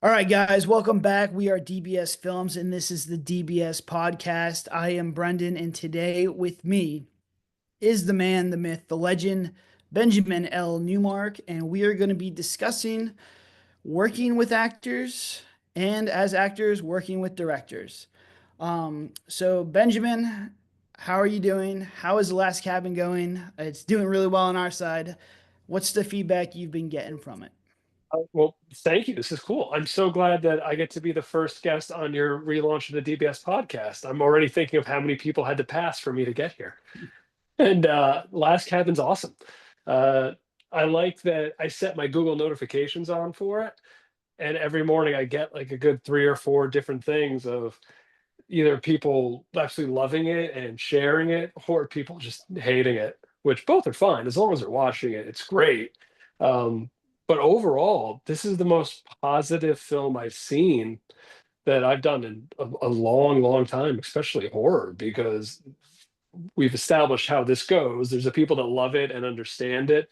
All right, guys, welcome back. We are DBS Films, and this is the DBS podcast. I am Brendan, and today with me is the man, the myth, the legend, Benjamin L. Newmark, and we are going to be discussing working with actors and as actors, working with directors. So, Benjamin, how are you doing? How is The Last Cabin going? It's doing really well on our side. What's the feedback you've been getting from it? Well, thank you. This is cool. I'm so glad that I get to be the first guest on your relaunch of the DBS podcast. I'm already thinking of how many people had to pass for me to get here. And Last Cabin's awesome. Uh, I like that I set my Google notifications on for it, and every morning I get like a good three or four different things of either people absolutely loving it and sharing it, or people just hating it, which both are fine as long as they're watching it. It's great. Um, but overall, this is the most positive film I've seen that I've done in a long, long time, especially horror, because we've established how this goes. There's the people that love it and understand it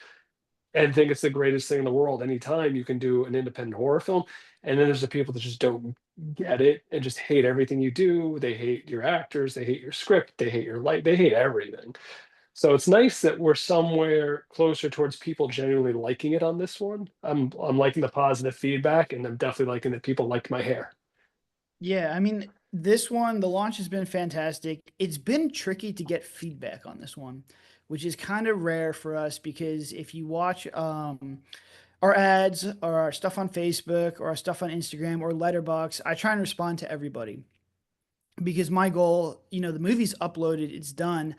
and think it's the greatest thing in the world. Anytime you can do an independent horror film. And then there's the people that just don't get it and just hate everything you do. They hate your actors, they hate your script, they hate your light, they hate everything. So it's nice that we're somewhere closer towards people genuinely liking it on this one. I'm liking the positive feedback, and I'm definitely liking that people like my hair. Yeah, I mean, this one, the launch has been fantastic. It's been tricky to get feedback on this one, which is kind of rare for us because if you watch our ads or our stuff on Facebook or our stuff on Instagram or Letterbox, I try and respond to everybody because my goal, the movie's uploaded, it's done.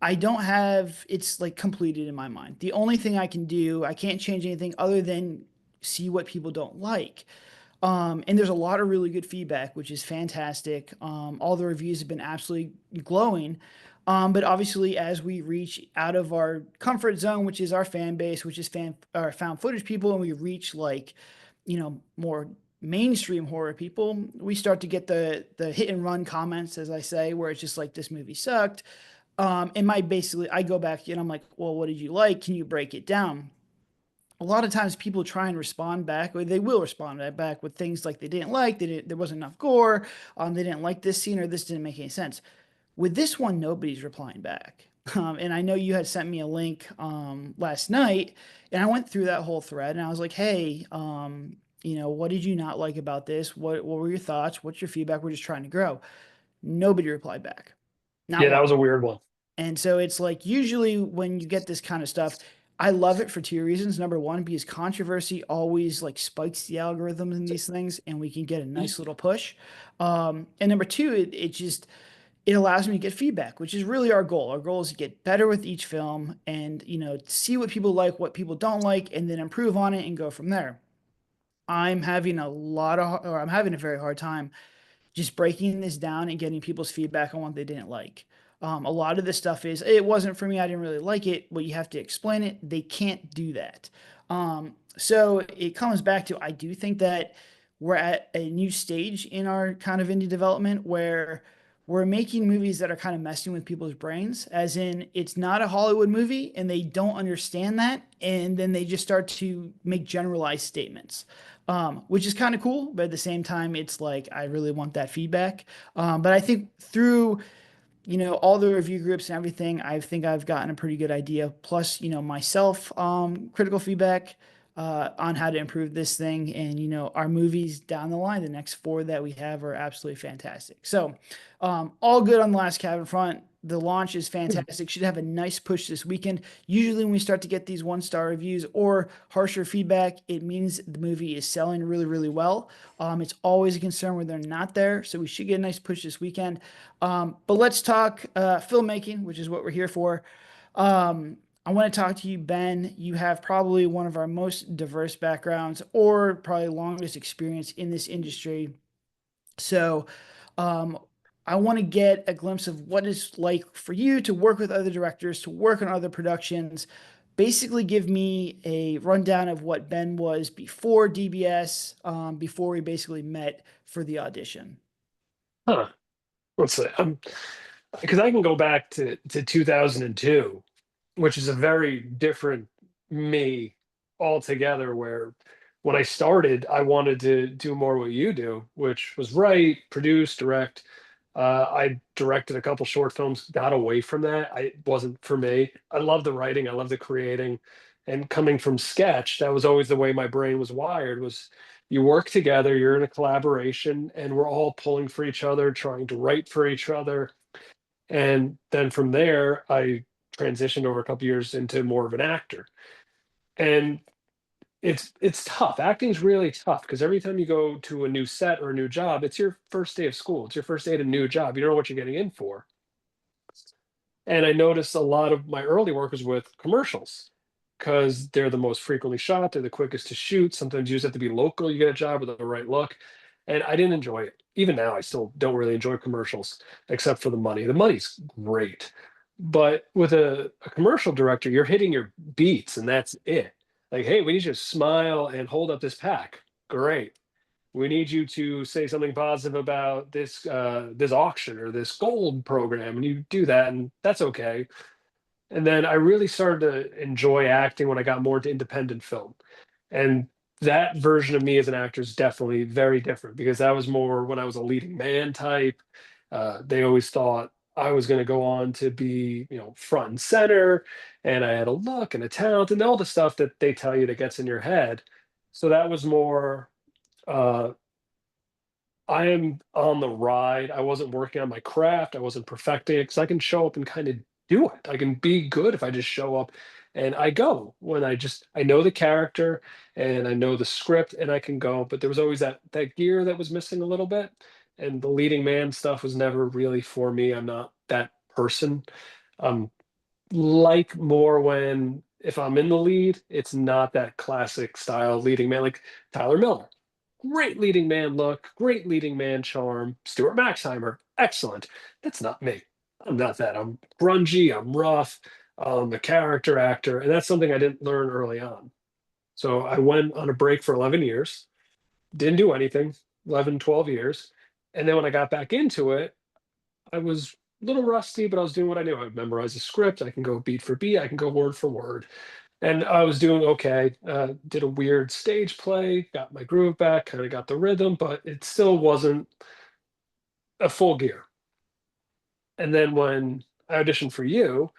I don't have it's like completed in my mind. The only thing I can do, I can't change anything other than see what people don't like. And there's a lot of really good feedback, which is fantastic. All the reviews have been absolutely glowing. But obviously, as we reach out of our comfort zone, which is our fan base, which is fan or found footage people, and we reach like, more mainstream horror people, we start to get the hit and run comments, as I say, where it's just like this movie sucked. And my basically, I go back and I'm like, well, what did you like? Can you break it down? A lot of times people try and respond back, or they will respond back with things like they didn't like, there wasn't enough gore, they didn't like this scene, or this didn't make any sense. With this one, nobody's replying back. And I know you had sent me a link last night, and I went through that whole thread, and I was like, hey, what did you not like about this? What were your thoughts? What's your feedback? We're just trying to grow. Nobody replied back, not Yeah, that one. was a weird one. And so it's like usually when you get this kind of stuff, I love it for two reasons. Number one, because controversy always like spikes the algorithms in these things, and we can get a nice little push. And number two, it just it allows me to get feedback, which is really our goal. Our goal is to get better with each film, and see what people like, what people don't like, and then improve on it and go from there. I'm having a very hard time just breaking this down and getting people's feedback on what they didn't like. A lot of this stuff is it wasn't for me. I didn't really like it. But you have to explain it. They can't do that. So it comes back to I do think that we're at a new stage in our kind of indie development where we're making movies that are kind of messing with people's brains, as in it's not a Hollywood movie and they don't understand that. And then they just start to make generalized statements, which is kind of cool. But at the same time, it's like I really want that feedback. But I think through all the review groups and everything, I think I've gotten a pretty good idea. Plus, myself, critical feedback on how to improve this thing. And, our movies down the line, the next four that we have are absolutely fantastic. So, all good on the Last Cabin front. The launch is fantastic. Should have a nice push this weekend. Usually, when we start to get these one-star reviews or harsher feedback, it means the movie is selling really, really well. It's always a concern when they're not there. So, we should get a nice push this weekend. But let's talk filmmaking, which is what we're here for. I want to talk to you, Ben. You have probably one of our most diverse backgrounds or probably longest experience in this industry. So, um, I want to get a glimpse of what it's like for you to work with other directors, to work on other productions. Basically, give me a rundown of what Ben was before DBS, before we basically met for the audition. Huh. Let's see. Because I can go back to 2002, which is a very different me altogether, where when I started, I wanted to do more what you do, which was write, produce, direct. I directed a couple short films, got away from that. It wasn't for me. I love the writing, I love the creating, and coming from sketch, that was always the way my brain was wired. Was you work together, you're in a collaboration, and we're all pulling for each other, trying to write for each other. And then from there, I transitioned over a couple years into more of an actor. And it's tough. Acting's really tough because every time you go to a new set or a new job, it's your first day of school. It's your first day at a new job. You don't know what you're getting in for. And I noticed a lot of my early work was with commercials because they're the most frequently shot, they're the quickest to shoot. Sometimes you just have to be local, you get a job with the right look. And I didn't enjoy it. Even now, I still don't really enjoy commercials, except for the money. The money's great. But with a commercial director, you're hitting your beats and that's it. Like, hey, we need you to smile and hold up this pack. Great. We need you to say something positive about this auction or this gold program, and you do that, and that's okay. And then I really started to enjoy acting when I got more into independent film. And that version of me as an actor is definitely very different because that was more when I was a leading man type. They always thought I was going to go on to be, front and center, and I had a look and a talent and all the stuff that they tell you that gets in your head. So that was more. Uh, I am on the ride. I wasn't working on my craft. I wasn't perfecting it because I can show up and kind of do it. I can be good if I just show up and I go when I know the character and I know the script and I can go. But there was always that gear that was missing a little bit. And the leading man stuff was never really for me. I'm not that person. Um, like more when if I'm in the lead, it's not that classic style leading man like Tyler Miller. Great leading man look, great leading man charm. Stuart Maxheimer, excellent. That's not me. I'm not that. I'm grungy, I'm rough, I'm a character actor, and that's something I didn't learn early on. So I went on a break for 11 years, didn't do anything, 11, 12 years. And then when I got back into it, I was a little rusty, but I was doing what I knew. I memorized a script. I can go beat for beat. I can go word for word. And I was doing okay. Did a weird stage play, got my groove back, kind of got the rhythm, but it still wasn't a full gear. And then when I auditioned for you,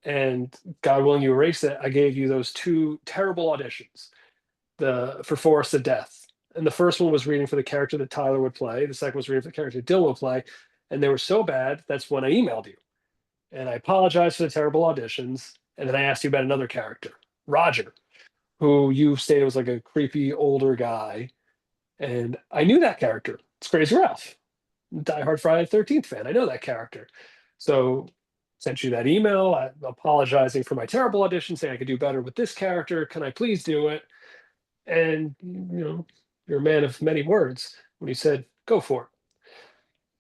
and God willing you erased it, I gave you those two terrible auditions. The for Forest of Death. And the first one was reading for the character that Tyler would play. The second was reading for the character Dylan would play. And they were so bad, that's when I emailed you. And I apologized for the terrible auditions. And then I asked you about another character, Roger, who you stated was like a creepy older guy. And I knew that character. It's Crazy Ralph, diehard Friday the 13th fan. I know that character. So sent you that email apologizing for my terrible audition, saying I could do better with this character. Can I please do it? And you're a man of many words when you said, go for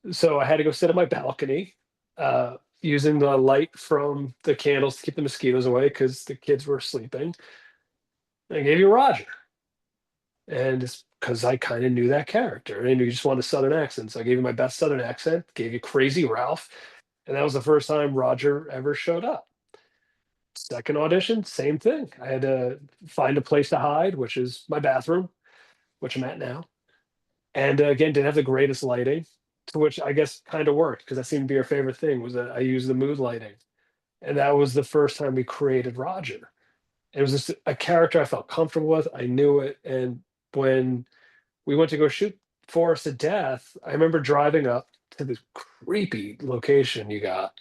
it. So I had to go sit on my balcony, using the light from the candles to keep the mosquitoes away because the kids were sleeping. I gave you Roger. And it's because I kind of knew that character. And you just wanted a Southern accent. So I gave you my best Southern accent, gave you Crazy Ralph. And that was the first time Roger ever showed up. Second audition, same thing. I had to find a place to hide, which is my bathroom, which I'm at now. And again, didn't have the greatest lighting, to which I guess kind of worked because that seemed to be your favorite thing was that I used the mood lighting. And that was the first time we created Roger. It was just a character I felt comfortable with. I knew it. And when we went to go shoot Forest of Death, I remember driving up to this creepy location you got.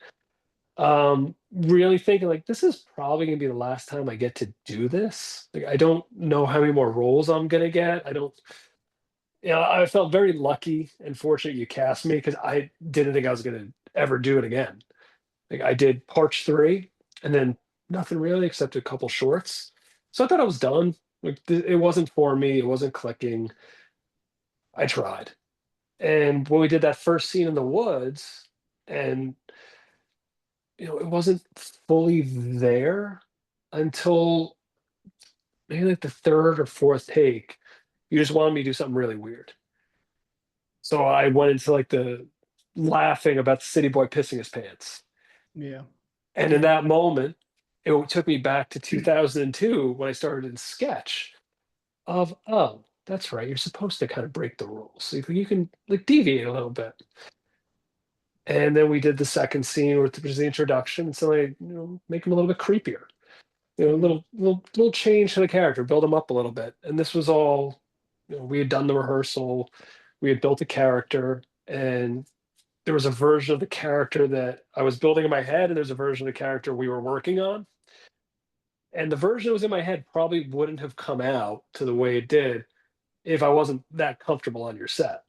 Really thinking like this is probably gonna be the last time I get to do this. Like I don't know how many more roles I'm gonna get. I don't, I felt very lucky and fortunate you cast me because I didn't think I was gonna ever do it again. Like I did Parch 3 and then nothing really except a couple shorts. So I thought I was done. Like it wasn't for me, it wasn't clicking. I tried. And when we did that first scene in the woods, and it wasn't fully there until maybe like the third or fourth take. You just wanted me to do something really weird. So I went into like the laughing about the city boy pissing his pants. Yeah. And in Yeah. that moment, it took me back to 2002 when I started in sketch. of, oh, that's right, you're supposed to kind of break the rules. So you can like deviate a little bit. And then we did the second scene, which was the introduction. And so I, make him a little bit creepier. A Mhm. little change to the character, build him up a little bit. And this was all, we had done the rehearsal, we had built a character, and there was a version of the character that I was building in my head, and there's a version of the character we were working on. And the version that was in my head probably wouldn't have come out to the way it did if I wasn't that comfortable on your set.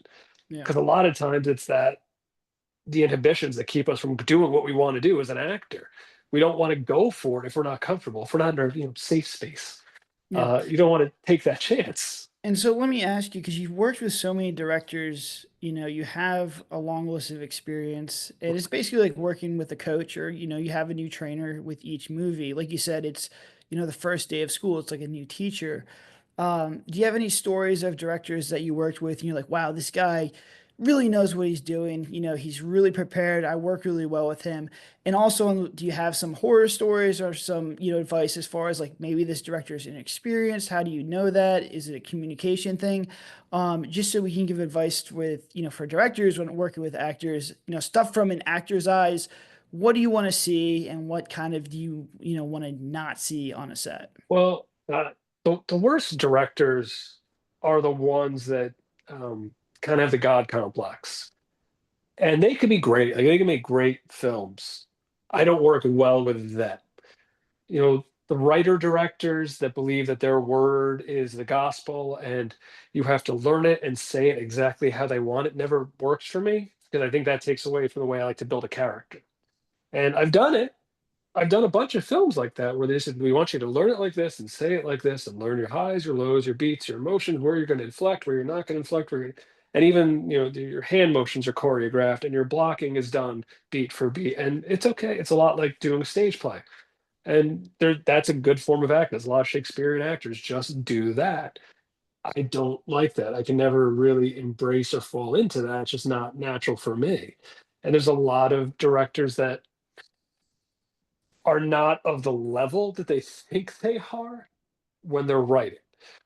Yeah. Because a lot of times it's that the inhibitions that keep us from doing what we want to do as an actor. We don't want to go for it if we're not comfortable, if we're not in our safe space. Yeah. You don't want to take that chance. And so let me ask you, because you've worked with so many directors, you have a long list of experience, and it's basically like working with a coach, or, you have a new trainer with each movie. Like you said, it's, the first day of school, it's like a new teacher. Do you have any stories of directors that you worked with and you're like, wow, this guy really knows what he's doing. He's really prepared. I work really well with him. And also, do you have some horror stories or some, advice as far as like maybe this director is inexperienced? How do you know that? Is it a communication thing? Just so we can give advice with, for directors when working with actors, stuff from an actor's eyes. What do you want to see and what kind of do you, want to not see on a set? Well, the worst directors are the ones that kind of have the God complex. And they can be great. Like they can make great films. I don't work well with that. The writer directors that believe that their word is the gospel and you have to learn it and say it exactly how they want it never works for me because I think that takes away from the way I like to build a character. And I've done it. I've done a bunch of films like that where they said, we want you to learn it like this and say it like this and learn your highs, your lows, your beats, your emotions, where you're going to inflect, where you're not going to inflect, and even, your hand motions are choreographed and your blocking is done beat for beat. And it's okay. It's a lot like doing a stage play. And that's a good form of acting. There's a lot of Shakespearean actors just do that. I don't like that. I can never really embrace or fall into that. It's just not natural for me. And there's a lot of directors that are not of the level that they think they are when they're writing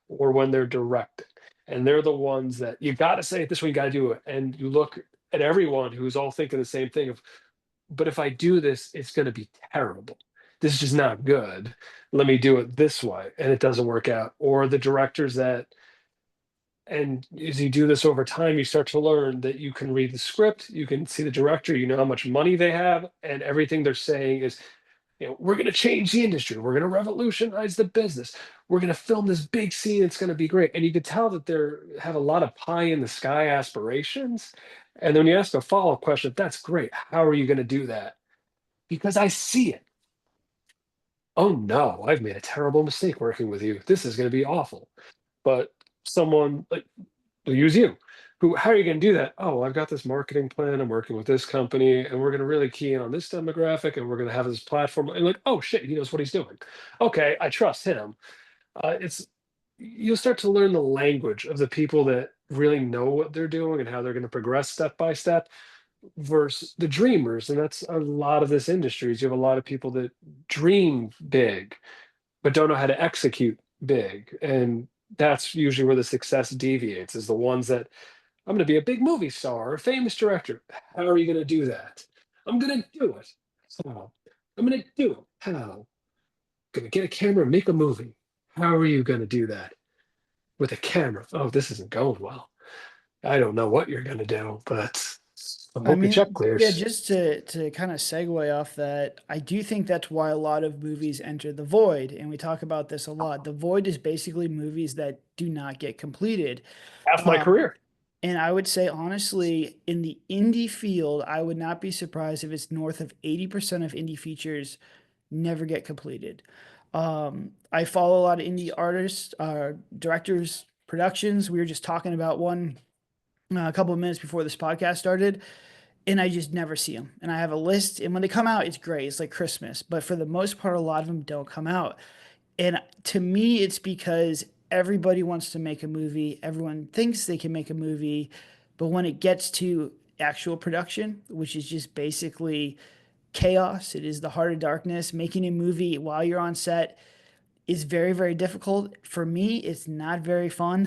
or when they're directing. And they're the ones that you got to say it this way, you got to do it. And you look at everyone who's all thinking the same thing of, but if I do this, it's going to be terrible. This is just not good. Let me do it this way. And it doesn't work out. Or the directors that, and as you do this over time, you start to learn that you can read the script, you can see the director, you know how much money they have, and everything they're saying is, we're going to change the industry. We're going to revolutionize the business. We're going to film this big scene. It's going to be great. And you can tell that they have a lot of pie in the sky aspirations. And then when you ask a follow-up question, that's great. How are you going to do that? Because I see it. Oh no, I've made a terrible mistake working with you. This is going to be awful. But someone like will use you. How are you going to do that? Oh, I've got this marketing plan. I'm working with this company, and we're going to really key in on this demographic, and we're going to have this platform. And like, oh shit, he knows what he's doing. Okay, I trust him. It's You'll start to learn the language of the people that really know what they're doing and how they're going to progress step by step versus the dreamers. And that's a lot of this industry is you have a lot of people that dream big but don't know how to execute big. And that's usually where the success deviates is the ones that I'm going to be a big movie star or a famous director. How are you going to do that? I'm going to do it. How? I'm going to do it. How? Going to get a camera and make a movie. How are you going to do that with a camera? Oh, this isn't going well. I don't know what you're going to do, but I I hope your check mean, yeah, clears. just to kind of segue off that, I do think that's why a lot of movies enter the void, and we talk about this a lot. The void is basically movies that do not get completed. Half my Um, career. and I would say honestly, in the indie field, I would not be surprised if it's north of 80% of indie features never get completed. I follow a lot of indie artists, directors, productions. We were just talking about one a couple of minutes before this podcast started, and I just never see them. And I have a list, and when they come out, it's great. It's like Christmas, but for the most part, a lot of them don't come out. And to me, it's because everybody wants to make a movie. Everyone thinks they can make a movie, but when it gets to actual production, which is just basically chaos, it is the heart of darkness, making a movie while you're on set. is very, very difficult. For me, it's not very fun.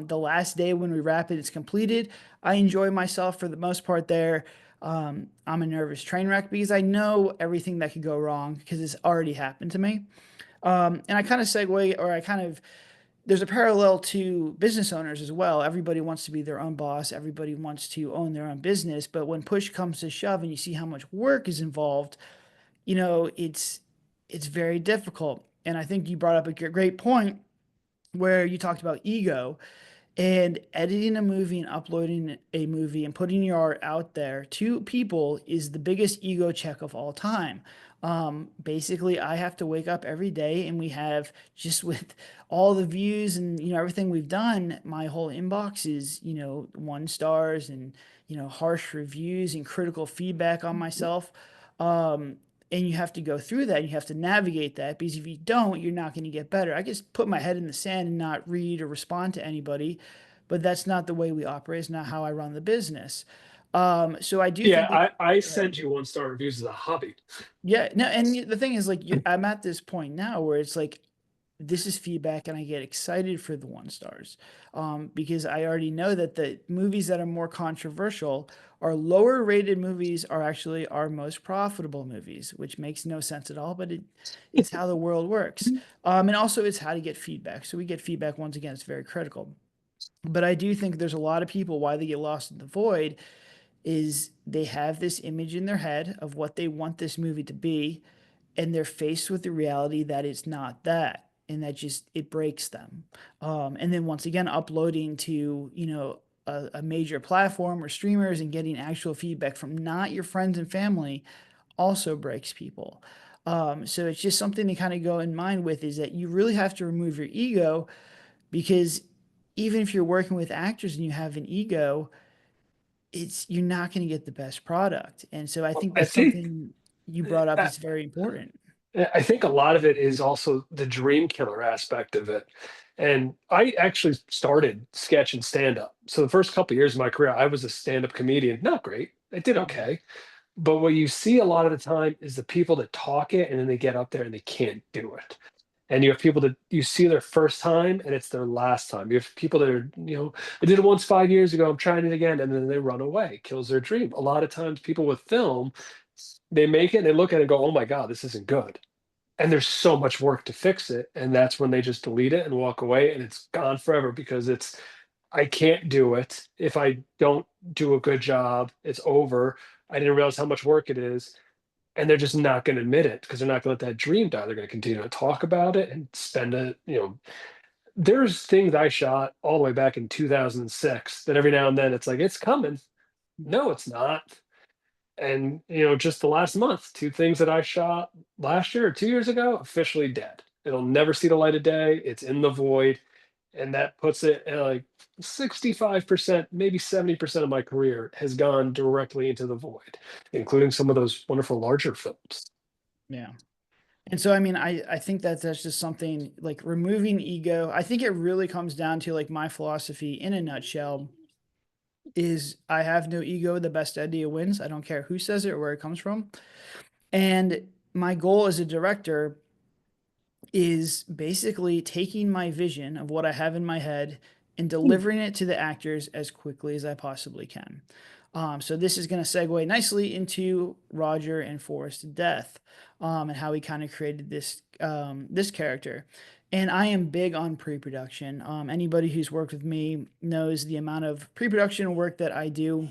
The last day when we wrap it, it's completed. I enjoy myself for the most part there. I'm a nervous train wreck because I know everything that could go wrong because it's already happened to me. And I kind of segue, or I kind of, there's a parallel to business owners as well. Everybody wants to be their own boss. Everybody wants to own their own business. But when push comes to shove and you see how much work is involved, it's very difficult. And I think you brought up a great point where you talked about ego and editing a movie and uploading a movie and putting your art out there to people is the biggest ego check of all time. Basically, I have to wake up every day and we have just with all the views and everything we've done, my whole inbox is, 1 stars and harsh reviews and critical feedback on myself. Um, and you have to go through that. And you have to navigate that because if you don't, you're not going to get better. I just put my head in the sand and not read or respond to anybody, but that's not the way we operate. It's not how I run the business. So I do Yeah, think that, I send you 1 star reviews as a hobby. yeah, no, and the thing is, like, I'm at this point now where it's like, this is feedback, and I get excited for the 1 stars, because I already know that the movies that are more controversial or lower rated movies are actually our most profitable movies, which makes no sense at all, but it's how the world works. And also it's how to get feedback. So we get feedback once again, it's very critical. But I do think there's a lot of people why they get lost in the void is they have this image in their head of what they want this movie to be, and they're faced with the reality that it's not that, and that just it breaks them. And then once again, uploading to a major platform or streamers and getting actual feedback from not your friends and family also breaks people. So it's just something to kind of go in mind with is that you really have to remove your ego because even if you're working with actors and you have an ego, it's you're not going to get the best product. And so I think I that's think something you brought up uh, is very important. I think a lot of it is also the dream killer aspect of it. And I actually started sketch and stand up. So the first couple of years of my career, I was a stand up comedian. Not great. I did okay. But what you see a lot of the time is the people that talk it and then they get up there and they can't do it. And you have people that you see their first time and it's their last time. You have people that are, I did it once 5 years ago, I'm trying it again, and then they run away, kills their dream. A lot of times people with film, they make it and they look at it and go, oh my God, this isn't good. And there's so much work to fix it. And that's when they just delete it and walk away and it's gone forever because I can't do it. If I don't do a good job, it's over. I didn't realize how much work it is, and they're just not going to admit it because they're not going to let that dream die. They're going to continue to talk about it and spend it. There's things I shot all the way back in 2006 that every now and then it's like it's coming. No, it's not. And just the last month, 2 things that I shot last year or 2 years ago, officially dead. It'll never see the light of day. It's in the void, and that puts it at like 65%, maybe 70% of my career has gone directly into the void, including some of those wonderful larger films. Yeah. And so, I mean, I think that that's just something like removing ego. I think it really comes down to like my philosophy in a nutshell is I have no ego. The best idea wins. I don't care who says it or where it comes from. And my goal as a director is basically taking my vision of what I have in my head and delivering it to the actors as quickly as I possibly can. So this is going to segue nicely into Roger and Forrest Death, and how he kind of created this character. And I am big on pre-production. Anybody who's worked with me knows the amount of pre-production work that I do,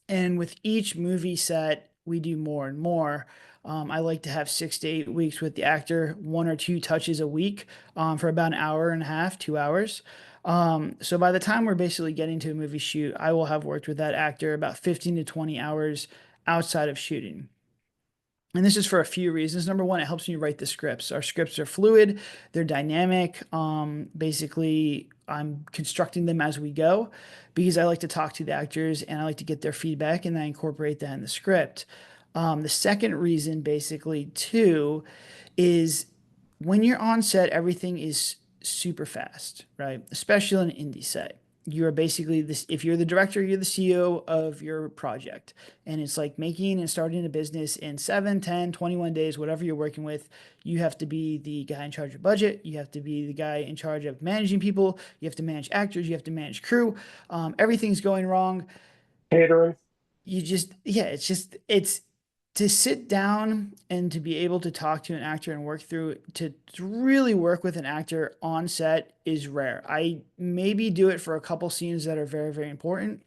and with each movie set, we do more and more. I like to have 6 to 8 weeks with the actor, 1 or 2 touches a week, for about an hour and a half, 2 hours. So by the time we're basically getting to a movie shoot, I will have worked with that actor about 15 to 20 hours outside of shooting. And this is for a few reasons. Number one, it helps me write the scripts. Our scripts are fluid, they're dynamic. Basically, I'm constructing them as we go because I like to talk to the actors and I like to get their feedback and I incorporate that in the script. The second reason, basically, too, is when you're on set, everything is super fast, right? Especially on an indie set. you're basically this, if you're the director, you're the CEO of your project. And it's like making and starting a business in 7, 10, 21 days, whatever you're working with. You have to be the guy in charge of budget. You have to be the guy in charge of managing people. You have to manage actors. You have to manage crew. Everything's going wrong. Catering. You just, yeah, it's to sit down and to be able to talk to an actor and work through to really work with an actor on set is rare. I maybe do it for a couple scenes that are very, very important,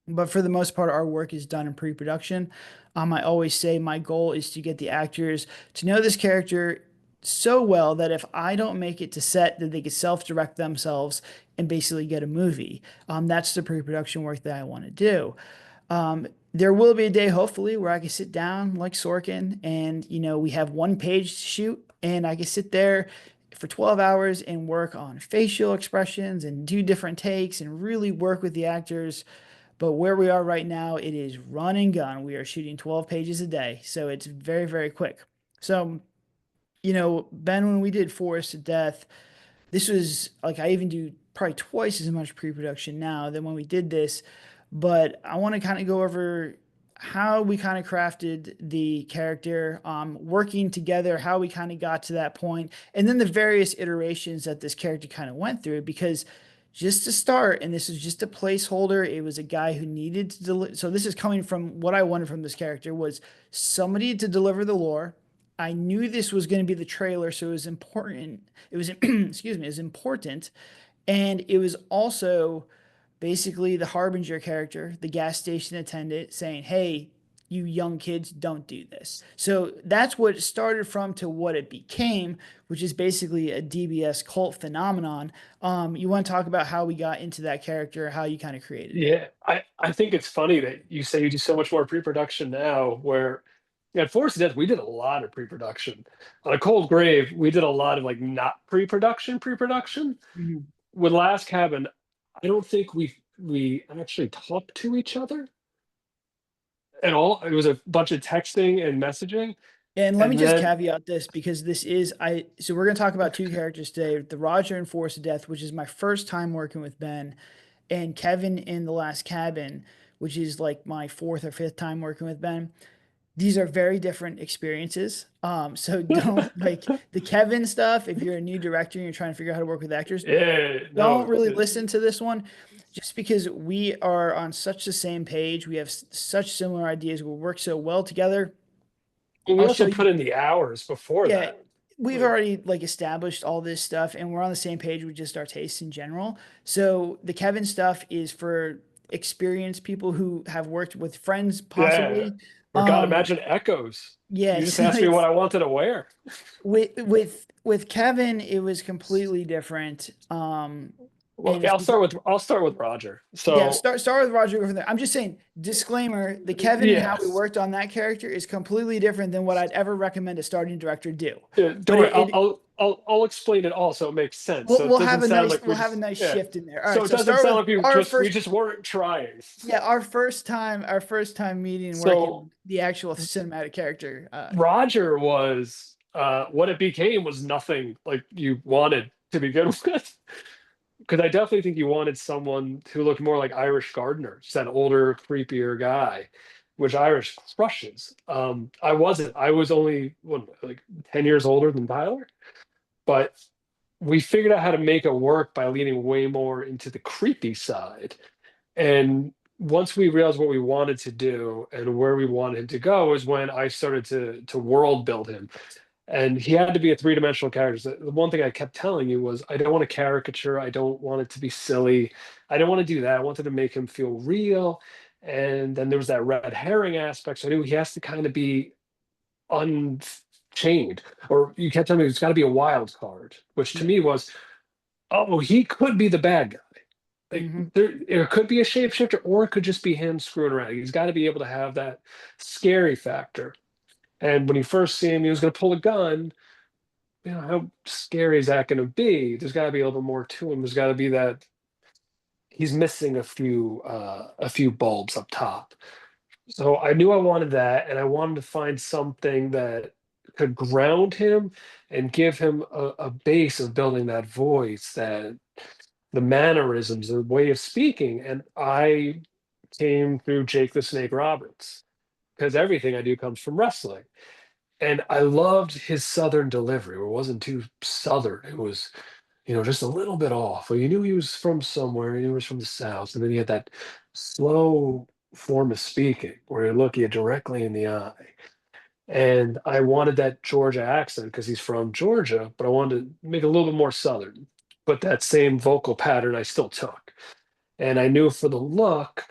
but for the most part, our work is done in pre-production. I always say my goal is to get the actors to know this character so well that if I don't make it to set, that they can self-direct themselves and basically get a movie. That's the pre-production work that I want to do. There will be a day, hopefully, where I can sit down like Sorkin and, we have one page to shoot and I can sit there for 12 hours and work on facial expressions and do different takes and really work with the actors. But where we are right now, it is run and gun. We are shooting 12 pages a day. So it's very, very quick. So, Ben, when we did Forest to Death, this was like I even do probably twice as much pre-production now than when we did this, but I want to kind of go over how we kind of crafted the character, working together, how we kind of got to that point, and then the various iterations that this character kind of went through. Because just to start, and this is just a placeholder, it was a guy who needed to deliver. So this is coming from what I wanted from this character was somebody to deliver the lore. I knew this was going to be the trailer, so it was important. It was, excuse me, it was important. And it was also basically the Harbinger character, the gas station attendant, saying, "Hey, you young kids, don't do this." So that's what it started from to what it became, which is basically a DBS cult phenomenon. You want to talk about how we got into that character, how you kind of created it? Yeah, I think it's funny that you say you do so much more pre-production now, where at Force of Death, we did a lot of pre-production. On A Cold Grave, we did a lot of like not pre-production. Mhm. With Last Cabin, I don't think we actually talked to each other at all. It was a bunch of texting and messaging. And let me And just then caveat this because so we're going to talk about two characters today, the Roger in Force of Death, which is my first time working with Ben, and Kevin in The Last Cabin, which is like my fourth or fifth time working with Ben. These are very different experiences. So don't like the Kevin stuff. If you're a new director and you're trying to figure out how to work with actors, yeah, don't no, really listen to this one just because we are on such the same page. We have such similar ideas. We work so well together. and we I'll also show put you. in the hours before Yeah, that. we've Like, already like established all this stuff and we're on the same page with just our tastes in general. So the Kevin stuff is for experienced people who have worked with friends yeah. possibly. Or God, Um, imagine Echoes. yeah, You just so asked me what it's I wanted to wear. with Kevin, it was completely different. Well, And okay, it's because I'll start with Roger. yeah, So start with Roger over there. I'm just saying, disclaimer, the Kevin and how we yes, worked on that character is completely different than what I'd ever recommend a starting director do. don't But worry. it I'll explain it all so it makes sense. So it we'll have doesn't a sound nice like we'll we're have a just nice yeah. shift in there. All So right, it so doesn't start sound with like our we first just weren't trying. yeah, our first time meeting and So working the actual cinematic character. Roger was what it became was nothing like you wanted to begin with. Because I definitely think you wanted someone who looked more like Irish Gardner, just that older, creepier guy, which Irish crushes. I wasn't. I was only what, like 10 years older than Tyler, but we figured out how to make it work by leaning way more into the creepy side. And once we realized what we wanted to do and where we wanted him to go is when I started to world build him. And he had to be a three-dimensional character. So the one thing I kept telling you was I don't want to caricature, I don't want it to be silly. I don't want to do that. I wanted to make him feel real. And then there was that red herring aspect. So I knew he has to kind of be unchained. Or you kept telling me it's got to be a wild card, which to Yeah. me was, oh, he could be the bad guy. Like Hmm. there could be a shapeshifter, or it could just be him screwing around. He's got to be able to have that scary factor. And when you first see him, he was going to pull a gun. How scary is that going to be? There's got to be a little bit more to him. There's got to be that he's missing a few bulbs up top. So I knew I wanted that, and I wanted to find something that could ground him and give him a base of building that voice, the mannerisms, the way of speaking. And I came through Jake the Snake Roberts because everything I do comes from wrestling. And I loved his Southern delivery. It wasn't too Southern. It was, just a little bit off. Well, you knew he was from somewhere. You knew he was from the South. And then he had that slow form of speaking where he look you directly in the eye. And I wanted that Georgia accent because he's from Georgia, but I wanted to make it a little bit more Southern. But that same vocal pattern I still took. And I knew for the look,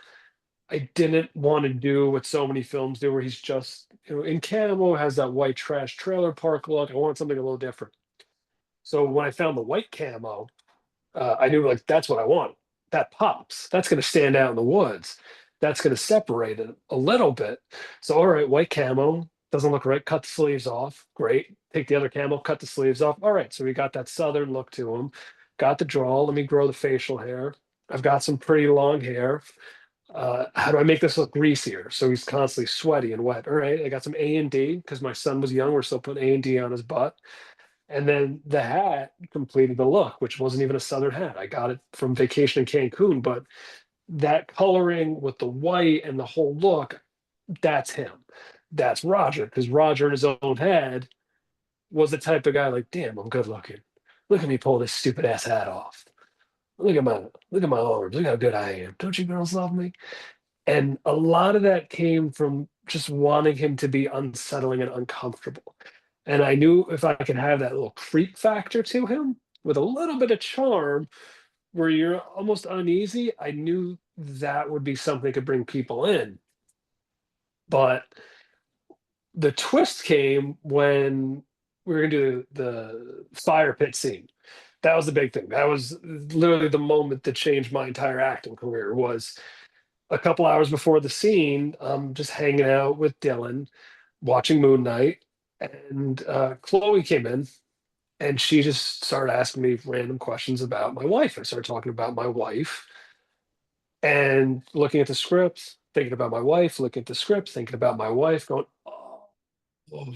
I didn't want to do what so many films do, where he's just, in camo, has that white trash trailer park look. I wanted something a little different. So when I found the white camo, I knew like that's what I want. That pops. That's going to stand out in the woods. That's going to separate it a little bit. So all right, white camo doesn't look right. Cut the sleeves off. Great. Take the other camo. Cut the sleeves off. All right. So we got that southern look to him. Got the draw. Let me grow the facial hair. I've got some pretty long hair. How do I make this look greasier? So he's constantly sweaty and wet. All right. I got some A&D because my son was young. We're still putting A&D on his butt. And then the hat completed the look, which wasn't even a Southern hat. I got it from vacation in Cancun, but that coloring with the white and the whole look, that's him. That's Roger, because Roger in his own head was the type of guy like, damn, I'm good looking. Look at me pull this stupid ass hat off. Look at my arms. Look how good I am. Don't you girls love me? And a lot of that came from just wanting him to be unsettling and uncomfortable. And I knew if I could have that little creep factor to him with a little bit of charm where you're almost uneasy, I knew that would be something that could bring people in. But the twist came when we were going to do the fire pit scene. That was the big thing. That was literally the moment that changed my entire acting career. Was a couple hours before the scene, just hanging out with Dylan, watching Moon Knight, and Chloe came in and she just started asking me random questions about my wife. I started talking about my wife and looking at the script, thinking about my wife, looking at the script, thinking about my wife, going, oh,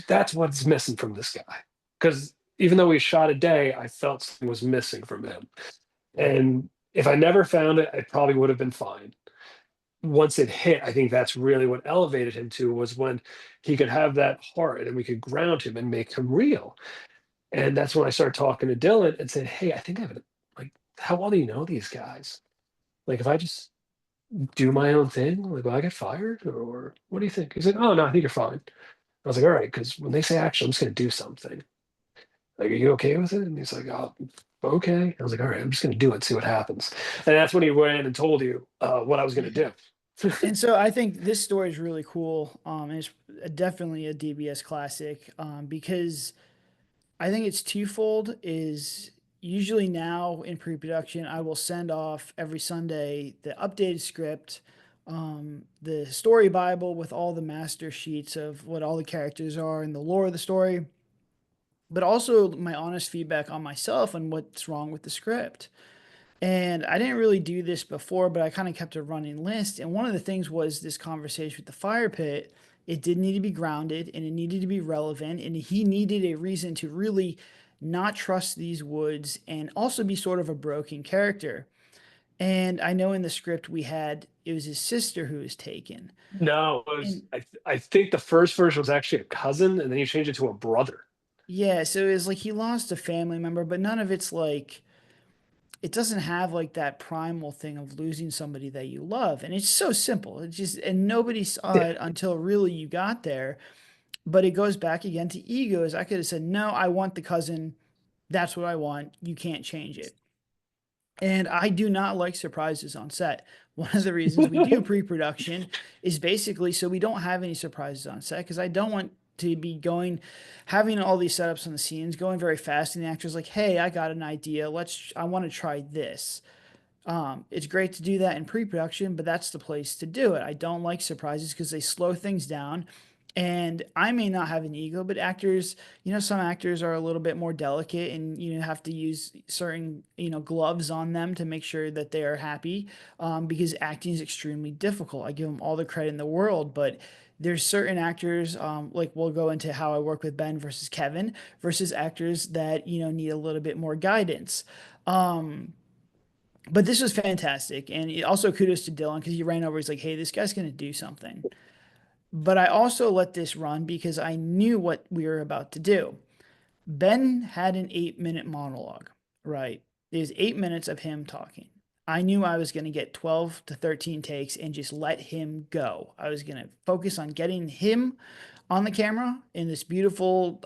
that's what's missing from this guy. Because even though we shot a day, I felt something was missing from him. And if I never found it, I probably would have been fine. Once it hit, I think that's really what elevated him to was when he could have that heart and we could ground him and make him real. And that's when I started talking to Dylan and said, hey, I think I have like, how well do you know these guys? Like, if I just do my own thing, like, will I get fired or what do you think? He's like, oh, no, I think you're fine. I was like, all right, because when they say action, I'm just going to do something. Like, are you okay with it? And he's like, oh, okay. I was like, all right, I'm just going to do it, see what happens. And that's when he went and told you what I was going to do. And so I think this story is really cool. And it's definitely a DBS classic because I think it's twofold. Is usually now in pre-production, I will send off every Sunday the updated script, the story Bible with all the master sheets of what all the characters are and the lore of the story, but also my honest feedback on myself and what's wrong with the script. And I didn't really do this before, but I kind of kept a running list. And one of the things was this conversation with the fire pit. It did need to be grounded and it needed to be relevant. And he needed a reason to really not trust these woods and also be sort of a broken character. And I know in the script it was his sister who was taken. No, it was, And I think the first version was actually a cousin, and then you changed it to a brother. yeah, so it was like he lost a family member, but none of it's like it doesn't have like that primal thing of losing somebody that you love. And it's so simple. It's just, and nobody saw Yeah. it until really you got there. But it goes back again to egos. I could have said, no, I want the cousin. That's what I want. You can't change it. And I do not like surprises on set. One of the reasons we do pre-production is basically so we don't have any surprises on set because I don't want to be having all these setups on the scenes, going very fast, and the actor's like, "Hey, I got an idea. I want to try this." It's great to do that in pre-production, but that's the place to do it. I don't like surprises because they slow things down. And I may not have an ego, but actors, some actors are a little bit more delicate and you have to use certain, gloves on them to make sure that they are happy because acting is extremely difficult. I give them all the credit in the world, but there's certain actors, like we'll go into how I work with Ben versus Kevin versus actors that, need a little bit more guidance. Um, but this was fantastic. And also kudos to Dylan because he ran over. He's like, hey, this guy's going to do something. But I also let this run because I knew what we were about to do. Ben had an 8 minute monologue, right? There's 8 minutes of him talking. I knew I was going to get 12 to 13 takes and just let him go. I was going to focus on getting him on the camera in this beautiful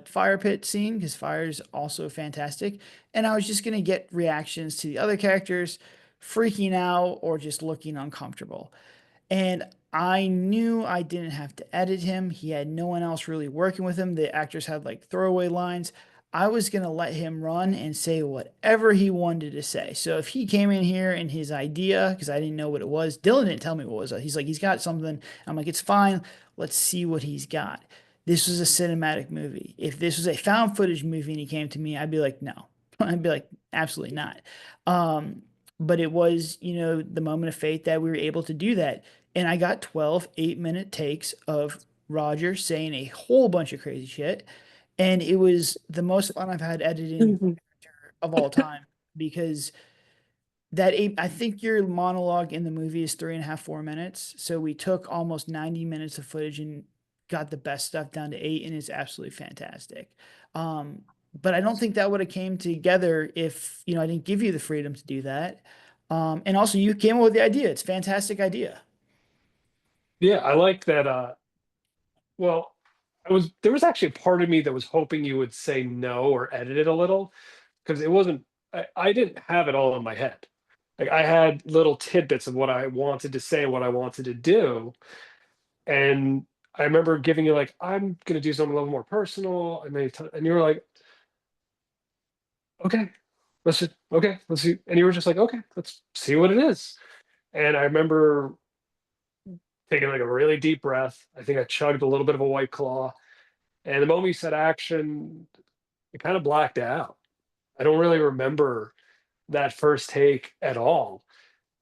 fire pit scene because fire is also fantastic. And I was just going to get reactions to the other characters freaking out or just looking uncomfortable. And I knew I didn't have to edit him. He had no one else really working with him. The actors had like throwaway lines. I was going to let him run and say whatever he wanted to say. So if he came in here and his idea, because I didn't know what it was, Dylan didn't tell me what it was. He's like, he's got something. I'm like, it's fine. Let's see what he's got. This was a cinematic movie. If this was a found footage movie and he came to me, I'd be like, no. I'd be like, absolutely not. Um, but it was, the moment of fate that we were able to do that. And I got 12 8 minute takes of Roger saying a whole bunch of crazy shit. And it was the most fun I've had editing of all time because I think your monologue in the movie is 3.5, 4 minutes. So we took almost 90 minutes of footage and got the best stuff down to 8, and it's absolutely fantastic. Um, but I don't think that would have came together if, I didn't give you the freedom to do that. And also you came up with the idea. It's a fantastic idea. Yeah, I like that. Well, there was actually a part of me that was hoping you would say no or edit it a little because it wasn't, I didn't have it all in my head. Like I had little tidbits of what I wanted to say, what I wanted to do. And I remember giving you like, I'm gonna do something a little more personal. And you were like, okay, let's see. And you were just like, okay, let's see what it is. And I remember taking like a really deep breath. I think I chugged a little bit of a White Claw. And the moment you said action, it kind of blacked out. I don't really remember that first take at all,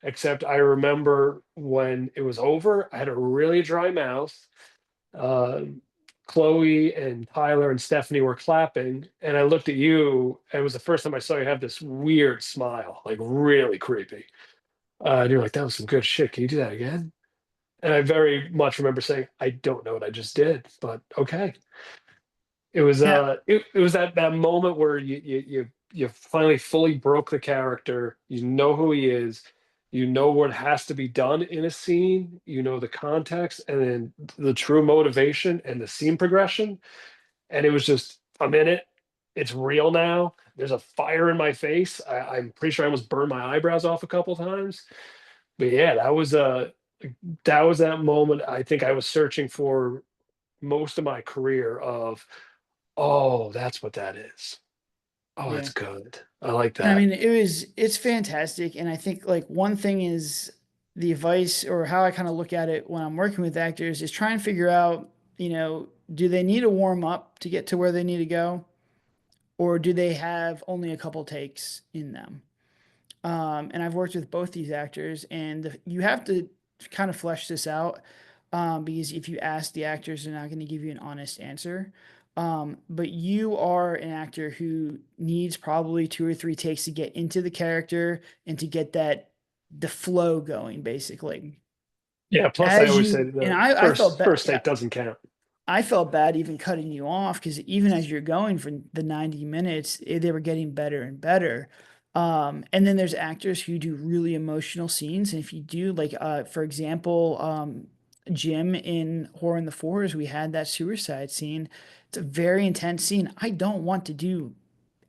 except I remember when it was over, I had a really dry mouth. Uh, Chloe and Tyler and Stephanie were clapping, and I looked at you, and it was the first time I saw you have this weird smile, like really creepy. And you're like, that was some good shit. Can you do that again? And I very much remember saying, I don't know what I just did, but okay. Yeah. It was that moment where you finally fully broke the character. You know who he is. You know what has to be done in a scene. You know the context and then the true motivation and the scene progression. And it was just, I'm in it. It's real now. There's a fire in my face. I'm pretty sure I almost burned my eyebrows off a couple times. But yeah, that was that moment. I think I was searching for most of my career of, oh, that's what that is. Oh, Yeah. that's good. I like And I that. mean, it's fantastic. And I think like one thing is the advice or how I kind of look at it when I'm working with actors is try and figure out, do they need to warm up to get to where they need to go? Or do they have only a couple takes in them? And I've worked with both these actors, and you have to kind of flesh this out because if you ask the actors, they're not going to give you an honest answer. But you are an actor who needs probably 2 or 3 takes to get into the character and to get the flow going, basically. Yeah. Plus, I As always say you and the I felt bad, first yeah, take doesn't count. I felt bad even cutting you off because even as you're going for the 90 minutes, they were getting better and better. And then there's actors who do really emotional scenes. And if you do, like, for example, Jim in Horror in the Forest, we had that suicide scene. It's a very intense scene. I don't want to do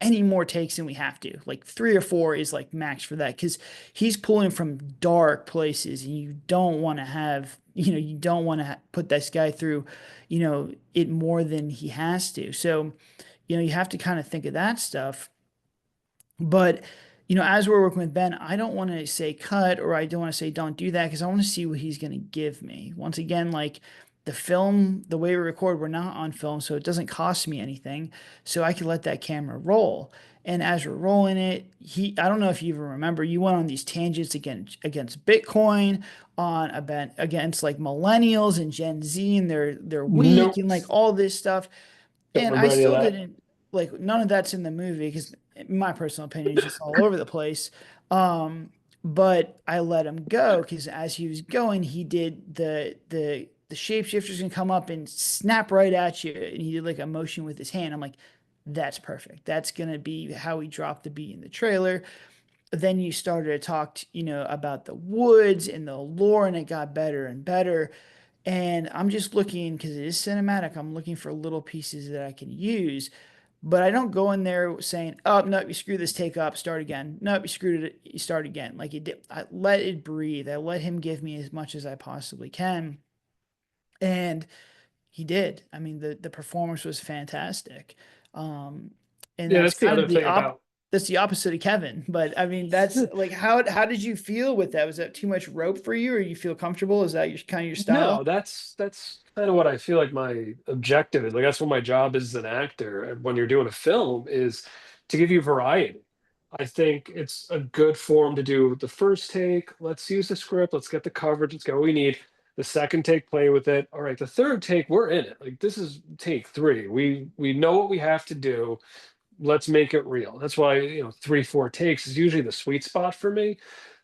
any more takes than we have to. Like 3 or 4 is like max for that because he's pulling from dark places, and you don't want to have, you don't want to put this guy through, it more than he has to. So, you have to kind of think of that stuff. But, as we're working with Ben, I don't want to say cut or I don't want to say don't do that because I want to see what he's going to give me. Once again, like the film, the way we record, we're not on film, so it doesn't cost me anything. So I can let that camera roll. And as we're rolling it, I don't know if you even remember, you went on these tangents against Bitcoin, on against like millennials and Gen Z, and they're weak Nope. and like all this stuff. Don't And remember I any of still that. didn't like none of that's in the movie because my personal opinion, is just all over the place. But I let him go because as he was going, he did the shapeshifters can come up and snap right at you, and he did like a motion with his hand. I'm like, that's perfect. That's gonna be how he dropped the beat in the trailer. Then you started to talk, about the woods and the lore, and it got better and better. And I'm just looking because it is cinematic. I'm looking for little pieces that I can use, but I don't go in there saying, "Oh no, you screwed this take up, start again. No, you screwed it, you start again." Like it did. I let it breathe. I let him give me as much as I possibly can, and he did. I mean, the performance was fantastic. Um, and Yeah, that's that's the kind of other the thing op about. that's the opposite of Kevin. But I mean, that's like how did you feel with that? Was that too much rope for you, or you feel comfortable? Is that your kind of your style? No, that's kind of what I feel like my objective is. Like that's what my job is as an actor. And when you're doing a film is to give you variety. I think it's a good form to do the first take. Let's use the script. Let's get the coverage. Let's get what we need. The second take, play with it. All right, the third take, we're in it. Like this is take three. We know what we have to do. Let's make it real. That's why, 3, 4 takes is usually the sweet spot for me.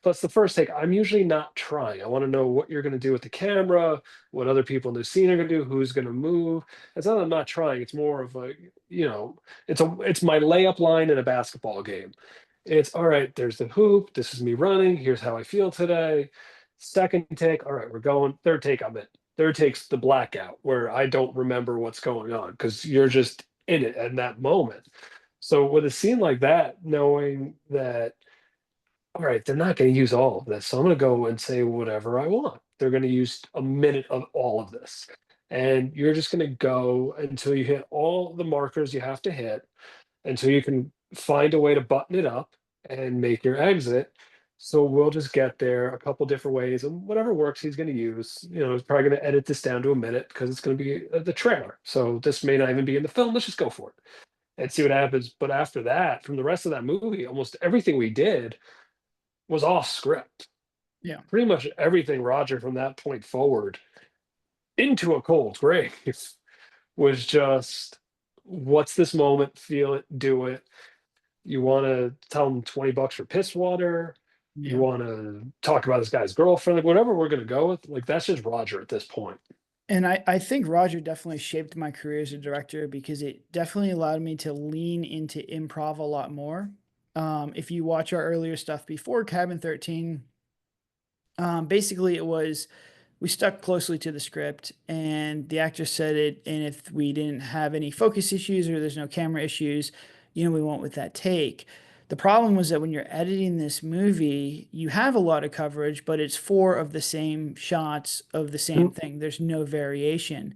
Plus, the first take, I'm usually not trying. I want to know what you're going to do with the camera, what other people in the scene are going to do, who's going to move. It's not that I'm not trying. It's more of a, it's my layup line in a basketball game. It's all right. There's the hoop. This is me running. Here's how I feel today. Second take, all right, we're going. Third take, I'm in. Third take's the blackout where I don't remember what's going on because you're just in it at that moment. So with a scene like that, knowing that, all right, they're not going to use all of this. So I'm going to go and say whatever I want. They're going to use a minute of all of this. And you're just going to go until you hit all the markers you have to hit, until you can find a way to button it up and make your exit. So we'll just get there a couple different ways, and whatever works, he's going to use. He's probably going to edit this down to a minute because it's going to be the trailer. So this may not even be in the film. Let's just go for it and see what happens. But after that, from the rest of that movie, almost everything we did was off script. Yeah. Pretty much everything Roger from that point forward into a cold grave was just what's this moment, feel it, do it. You want to tell him $20 for piss water. You Yeah. want to talk about this guy's girlfriend, like whatever we're going to go with, like that's just Roger at this point. And I think Roger definitely shaped my career as a director because it definitely allowed me to lean into improv a lot more. If you watch our earlier stuff before Cabin 13, basically it was we stuck closely to the script and the actor said it. And if we didn't have any focus issues or there's no camera issues, we went with that take. The problem was that when you're editing this movie, you have a lot of coverage, but it's four of the same shots of the same thing. There's no variation.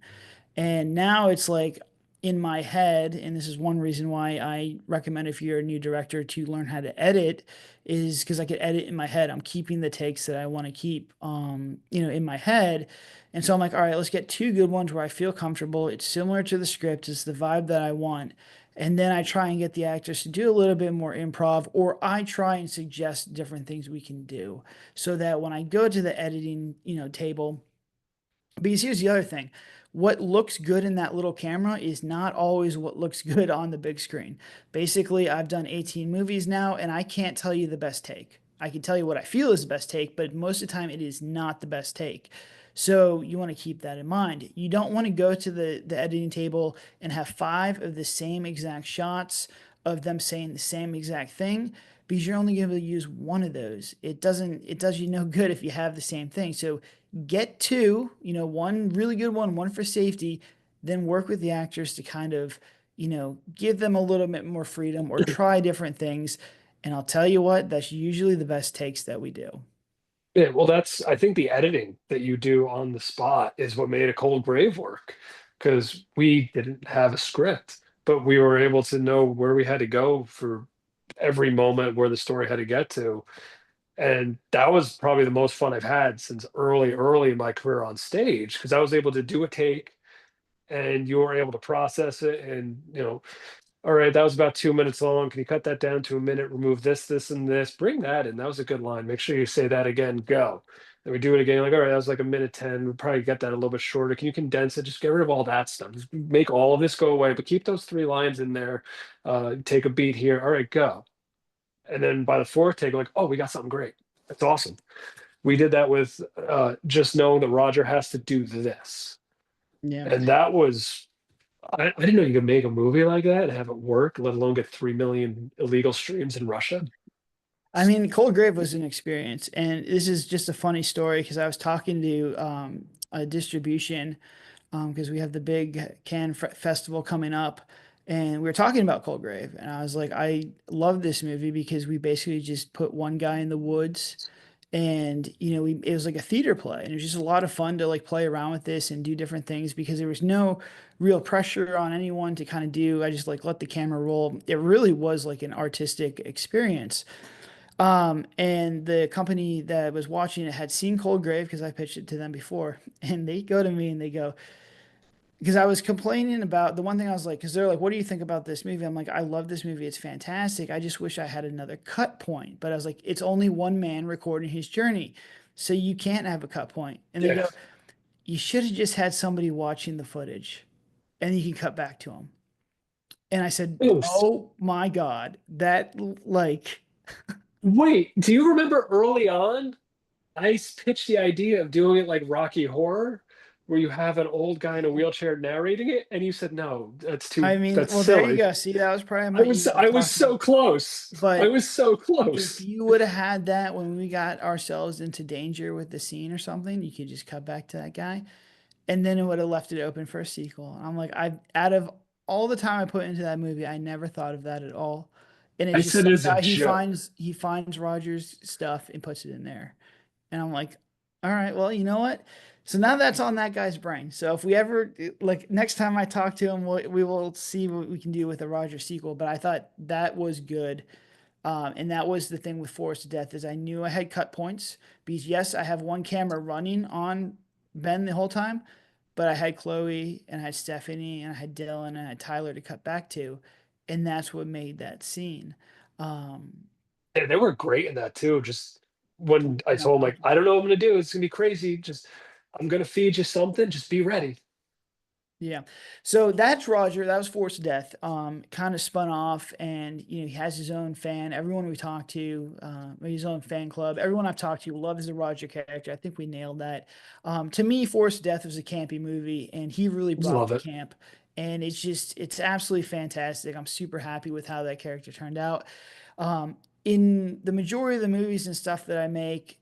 And now it's like in my head, and this is one reason why I recommend if you're a new director to learn how to edit, is because I could edit in my head. I'm keeping the takes that I want to keep, in my head. And so I'm like, all right, let's get two good ones where I feel comfortable. It's similar to the script, it's the vibe that I want. And then I try and get the actors to do a little bit more improv, or I try and suggest different things we can do so that when I go to the editing, table, because here's the other thing. What looks good in that little camera is not always what looks good on the big screen. Basically, I've done 18 movies now, and I can't tell you the best take. I can tell you what I feel is the best take, but most of the time it is not the best take. So you want to keep that in mind. You don't want to go to the editing table and have five of the same exact shots of them saying the same exact thing because you're only going to use one of those. It does you no good if you have the same thing. So get two, one really good one for safety, then work with the actors to kind of, give them a little bit more freedom or try different things. And I'll tell you what, that's usually the best takes that we do. Yeah, well, I think the editing that you do on the spot is what made a Cold Grave work because we didn't have a script, but we were able to know where we had to go for every moment where the story had to get to. And that was probably the most fun I've had since early in my career on stage because I was able to do a take and you were able to process it and, all right, that was about 2 minutes long. Can you cut that down to a minute? Remove this, this, and this. Bring that in. That was a good line. Make sure you say that again. Go. Then we do it again. Like, all right, that was like a minute 10. We'll probably get that a little bit shorter. Can you condense it? Just get rid of all that stuff. Just make all of this go away, but keep those three lines in there. Take a beat here. All right, go. And then by the fourth take, like, oh, we got something great. That's awesome. We did that with just knowing that Roger has to do this. Yeah. And that was, I didn't know you could make a movie like that and have it work, let alone get 3 million illegal streams in Russia. I mean, Cold Grave was an experience, and this is just a funny story because I was talking to a distribution because we have the big Festival coming up, and we were talking about Cold Grave, and I was like, I love this movie because we basically just put one guy in the woods, and it was like a theater play, and it was just a lot of fun to like play around with this and do different things because there was no real pressure on anyone to kind of do. I just like let the camera roll. It really was like an artistic experience. And the company that was watching it had seen Cold Grave because I pitched it to them before. And they go to me and they go, because I was complaining about the one thing I was like, because they're like, what do you think about this movie? I'm like, I love this movie. It's fantastic. I just wish I had another cut point. But I was like, it's only one man recording his journey. So you can't have a cut point. And they Yeah. go, you should have just had somebody watching the footage and you can cut back to him. And I said, It was, oh my God, that like, wait, do you remember early on? Pitched the idea of doing it like Rocky Horror, where you have an old guy in a wheelchair narrating it, and you said, no, I mean, that's well, there you silly. go. See, that was probably my ego I was talking. so close. I But was so if close. you would have had that when we got ourselves into danger with the scene or something, you could just cut back to that guy, and then it would have left it open for a sequel. And I'm like, I out of all the time I put into that movie, I never thought of that at all. And I it's just said it as a somehow joke. he finds Roger's stuff and puts it in there. And I'm like, all right, well, you know what? So now that's on that guy's brain. So if we ever like next time I talk to him, we will see what we can do with a Roger sequel. But I thought that was good. And that was the thing with Forced to Death is I knew I had cut points because yes, I have one camera running on Ben the whole time, but I had Chloe and I had Stephanie and I had Dylan and I had Tyler to cut back to, and that's what made that scene. Um, Yeah, they were great in that too. Just when I no, told him, like, I don't know what I'm gonna do. It's gonna be crazy. Just I'm gonna feed you something. Just be ready. yeah. So that's Roger. That was Forced Death. Kind of spun off, and he has his own fan. Everyone we talked to, his own fan club. Everyone I've talked to loves the Roger character. I think we nailed that. To me, Forced Death was a campy movie, and he really brought Love the it. camp. And it's absolutely fantastic. I'm super happy with how that character turned out. In the majority of the movies and stuff that I make,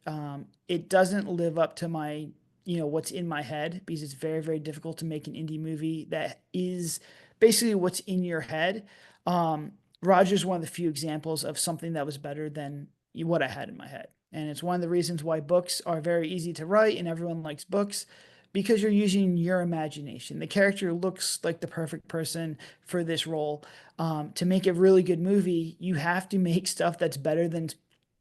it doesn't live up to my what's in my head because it's very very difficult to make an indie movie that is basically what's in your head. Roger's one of the few examples of something that was better than what I had in my head, and it's one of the reasons why books are very easy to write and everyone likes books because you're using your imagination. The character looks like the perfect person for this role. To make a really good movie, you have to make stuff that's better than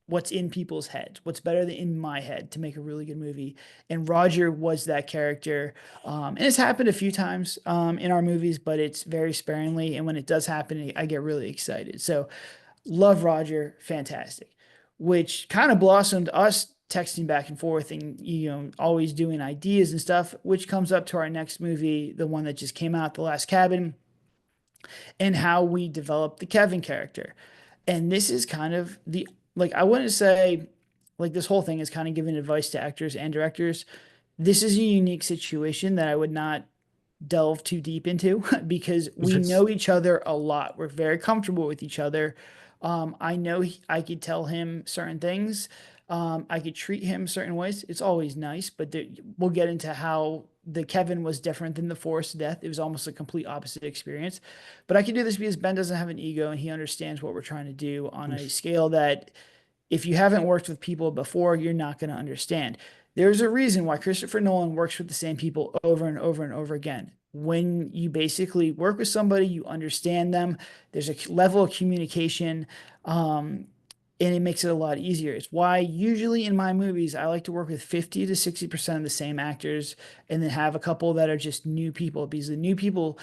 what's in people's heads, what's better than in my head to make a really good movie. And Roger was that character. And it's happened a few times in our movies, but it's very sparingly. And when it does happen, I get really excited. So love Roger, fantastic. Which kind of blossomed us texting back and forth and always doing ideas and stuff, which comes up to our next movie, the one that just came out, The Last Cabin, and how we develop the Kevin character. And this is kind of the like I wouldn't say like this whole thing is kind of giving advice to actors and directors. This is a unique situation that I would not delve too deep into because we It's know each other a lot. We're very comfortable with each other. I know I could tell him certain things. I could treat him certain ways. It's always nice, but we'll get into how the Kevin was different than the Forced Death. It was almost a complete opposite experience. But I can do this because Ben doesn't have an ego and he understands what we're trying to do on a scale that if you haven't worked with people before, you're not going to understand. There's a reason why Christopher Nolan works with the same people over and over and over again. When you basically work with somebody, you understand them. There's a level of communication, and it makes it a lot easier. It's why usually in my movies, I like to work with 50 to 60% of the same actors and then have a couple that are just new people because the new people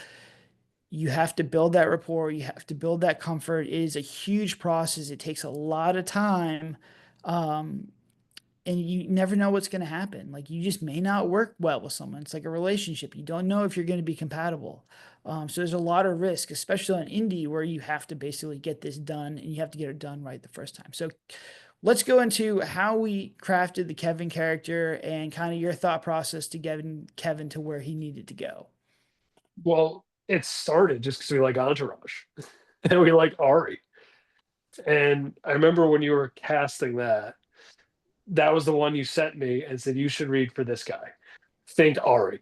you have to build that rapport, you have to build that comfort. It is a huge process. It takes a lot of time. Um, and you never know what's going to happen. Like you just may not work well with someone. It's like a relationship. You don't know if you're going to be compatible. So there's a lot of risk, especially on indie, where you have to basically get this done and you have to get it done right the first time. So let's go into how we crafted the Kevin character and kind of your thought process to getting Kevin to where he needed to go. Well, it started just because we like Entourage and we like Ari. And I remember when you were casting that, that was the one you sent me and said you should read for this guy. Think Ari.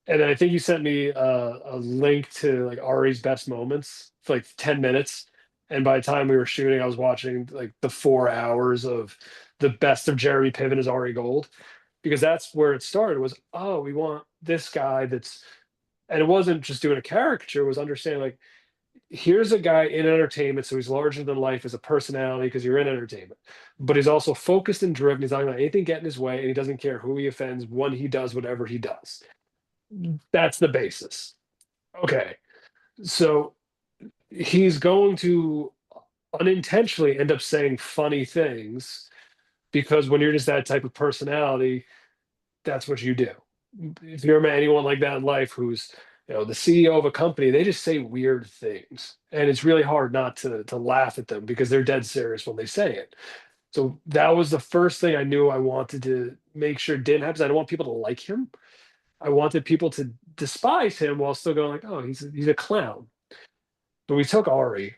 And then I think you sent me a link to like Ari's best moments for like 10 minutes. And by the time we were shooting, I was watching like the 4 hours of the best of Jeremy Piven as Ari Gold, because that's where it started was, oh, we want this guy that's, and it wasn't just doing a caricature, it was understanding like, here's a guy in entertainment, so he's larger than life as a personality because you're in entertainment, but he's also focused and driven. He's not going to let anything get in his way, and he doesn't care who he offends when he does whatever he does. That's the basis. Okay, so he's going to unintentionally end up saying funny things because when you're just that type of personality, that's what you do. If you're met anyone like that in life who's the CEO of a company, they just say weird things. And it's really hard not to laugh at them because they're dead serious when they say it. So that was the first thing I knew I wanted to make sure didn't happen. I don't want people to like him. I wanted people to despise him while still going like, oh, he's a clown. But we took Ari,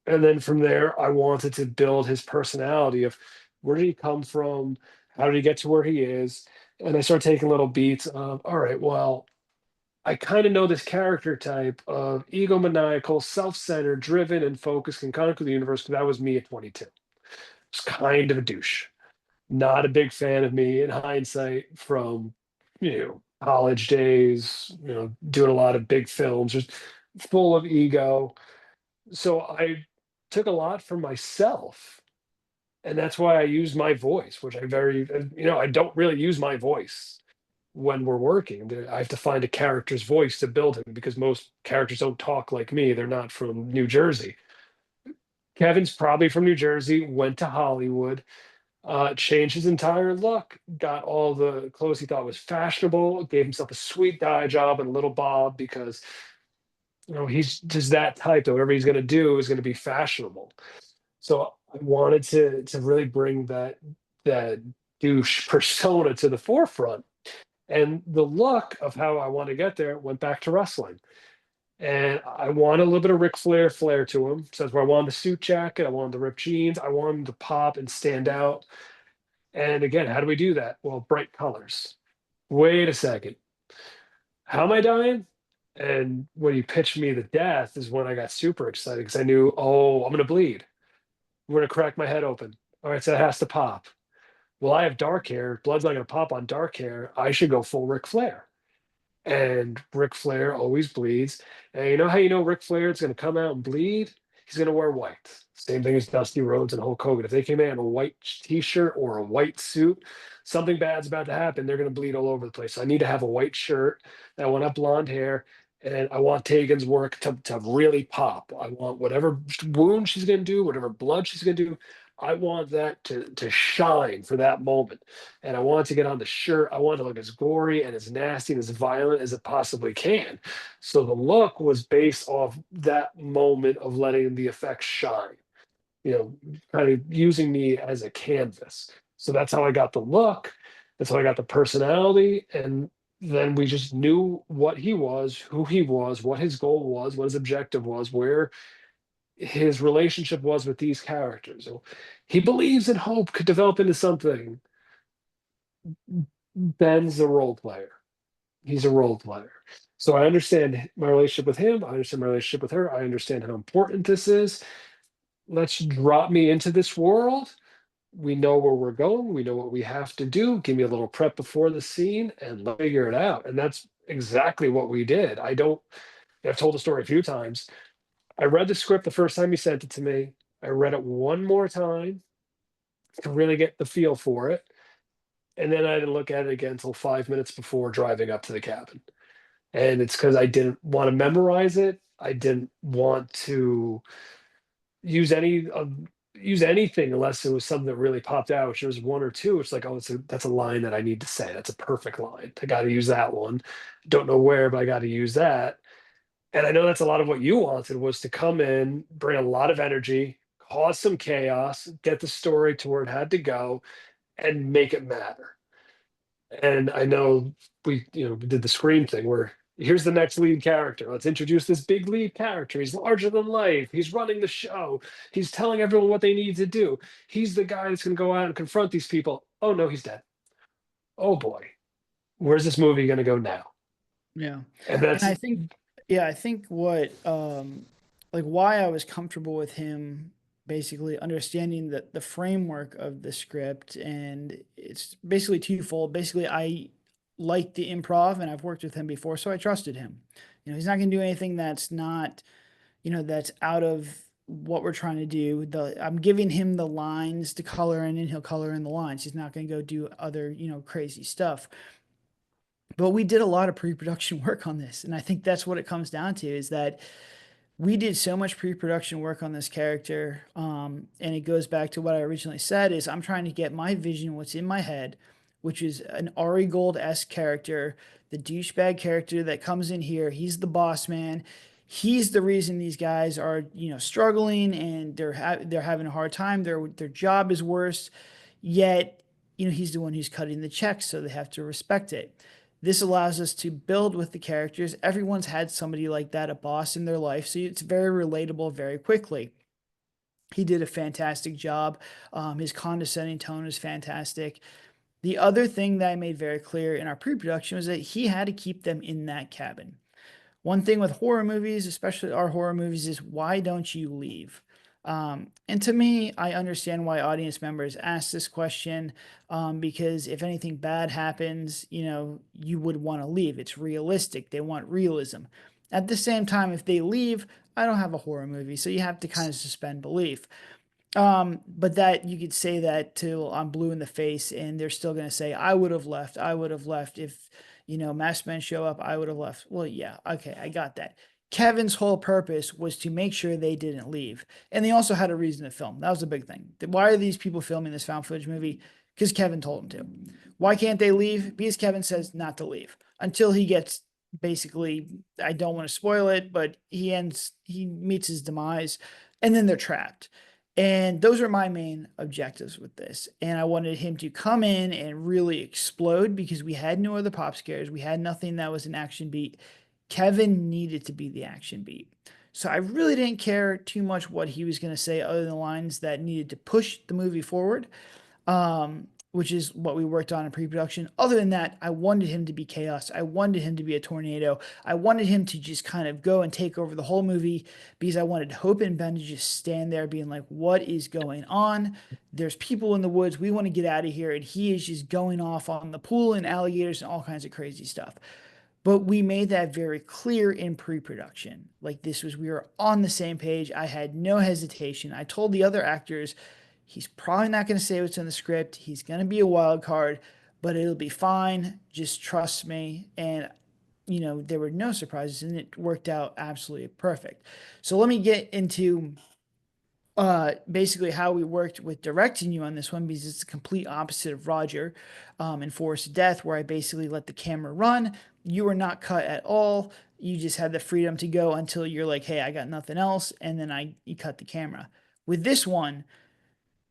and then from there, I wanted to build his personality of where did he come from, how did he get to where he is, and I started taking little beats of, all right, well, I kind of know this character type of egomaniacal, self-centered, driven, and focused, can conquer the universe. Because that was me at 22. It's kind of a douche. Not a big fan of me in hindsight from college days. Doing a lot of big films, just full of ego. So I took a lot from myself, and that's why I use my voice, which I don't really use my voice when we're working. I have to find a character's voice to build him because most characters don't talk like me. They're not from New Jersey. Kevin's probably from New Jersey, went to Hollywood, changed his entire look, got all the clothes he thought was fashionable, gave himself a sweet dye job and a little bob because he's just that type that whatever he's going to do is going to be fashionable. So I wanted to really bring that douche persona to the forefront. And the look of how I want to get there went back to wrestling. And I want a little bit of Ric Flair flair to him. So that's where I wanted the suit jacket. I wanted the ripped jeans. I wanted him to pop and stand out. And again, how do we do that? Well, bright colors. Wait a second. How am I dying? And when he pitched me the death is when I got super excited because I knew, oh, I'm going to bleed. I'm going to crack my head open. All right, so it has to pop. Well, I have dark hair. Blood's not going to pop on dark hair. I should go full Ric Flair. And Ric Flair always bleeds. And you know how you know Ric Flair is going to come out and bleed? He's going to wear white. Same thing as Dusty Rhodes and Hulk Hogan. If they came out in a white t-shirt or a white suit, something bad's about to happen. They're going to bleed all over the place. So I need to have a white shirt. I want to have blonde hair. And I want Tegan's work to really pop. I want whatever wound she's going to do, whatever blood she's going to do. I want that to shine for that moment. And I want it to get on the shirt. I want it to look as gory and as nasty and as violent as it possibly can. So the look was based off that moment of letting the effects shine, kind of using me as a canvas. So that's how I got the look. That's how I got the personality. And then we just knew what he was, who he was, what his goal was, what his objective was, where his relationship was with these characters. So he believes in hope could develop into something. Ben's a role player. He's a role player. So I understand my relationship with him. I understand my relationship with her. I understand how important this is. Let's drop me into this world. We know where we're going. We know what we have to do. Give me a little prep before the scene and let's figure it out. And that's exactly what we did. I've told the story a few times. I read the script the first time he sent it to me. I read it one more time to really get the feel for it. And then I didn't look at it again until 5 minutes before driving up to the cabin. And it's because I didn't want to memorize it. I didn't want to use any of use anything unless it was something that really popped out, which there was one or two. It's like, oh, that's a line that I need to say. That's a perfect line. I got to use that one. Don't know where, but I got to use that. And I know that's a lot of what you wanted was to come in, bring a lot of energy, cause some chaos, get the story to where it had to go, and make it matter. And I know we did the Scream thing where here's the next lead character. Let's introduce this big lead character. He's larger than life. He's running the show. He's telling everyone what they need to do. He's the guy that's going to go out and confront these people. Oh no, he's dead. Oh boy, where's this movie going to go now? Yeah. And And that's I think, yeah, I think what, like why I was comfortable with him basically understanding that the framework of the script, and it's basically twofold. Basically, I like the improv and I've worked with him before, so I trusted him. He's not going to do anything that's not, that's out of what we're trying to do. I'm giving him the lines to color in and he'll color in the lines. He's not going to go do other, crazy stuff. But we did a lot of pre-production work on this, and I think that's what it comes down to is that we did so much pre-production work on this character, and it goes back to what I originally said is I'm trying to get my vision, what's in my head, which is an Ari Gold-esque character, the douchebag character that comes in here. He's the boss man. He's the reason these guys are, struggling and they're having a hard time. Their job is worse, yet, he's the one who's cutting the checks, so they have to respect it. This allows us to build with the characters. Everyone's had somebody like that, a boss in their life, so it's very relatable very quickly. He did a fantastic job. His condescending tone is fantastic. The other thing that I made very clear in our pre-production was that he had to keep them in that cabin. One thing with horror movies, especially our horror movies, is why don't you leave? And to me, I understand why audience members ask this question, because if anything bad happens, you would want to leave. It's realistic. They want realism. At the same time, if they leave, I don't have a horror movie, so you have to kind of suspend belief. But that you could say that till I'm blue in the face, and they're still going to say, I would have left. I would have left if, masked men show up. I would have left. Well, yeah, okay, I got that. Kevin's whole purpose was to make sure they didn't leave, and they also had a reason to film. That was the big thing. Why are these people filming this found footage movie? Because Kevin told them to. Why can't they leave? Because Kevin says not to leave until he gets basically. I don't want to spoil it, but he meets his demise, and then they're trapped. And those are my main objectives with this. And I wanted him to come in and really explode because we had no other pop scares. We had nothing that was an action beat. Kevin needed to be the action beat. So I really didn't care too much what he was going to say other than the lines that needed to push the movie forward, which is what we worked on in pre-production. Other than that, I wanted him to be chaos. I wanted him to be a tornado. I wanted him to just kind of go and take over the whole movie because I wanted Hope and Ben to just stand there being like, what is going on? There's people in the woods. We want to get out of here. And he is just going off on the pool and alligators and all kinds of crazy stuff. But we made that very clear in pre-production. Like we were on the same page. I had no hesitation. I told the other actors, he's probably not going to say what's in the script. He's going to be a wild card, but it'll be fine. Just trust me. And, there were no surprises and it worked out absolutely perfect. So let me get into basically how we worked with directing you on this one because it's the complete opposite of Roger in Forest of Death, where I basically let the camera run. You were not cut at all. You just had the freedom to go until you're like, hey, I got nothing else, and then you cut the camera. With this one,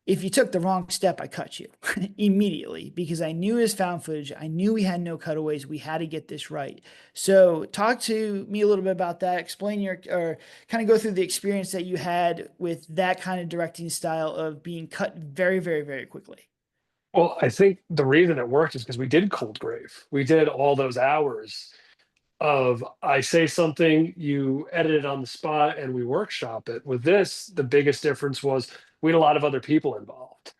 if you took the wrong step, I cut you immediately because I knew his found footage. I knew we had no cutaways. We had to get this right. So, talk to me a little bit about that. Explain or kind of go through the experience that you had with that kind of directing style of being cut very, very, very quickly. well, I think the reason it worked is because we did Cold Grave. We did all those hours of I say something, you edit it on the spot, and we workshop it. With this, the biggest difference was we had a lot of other people involved,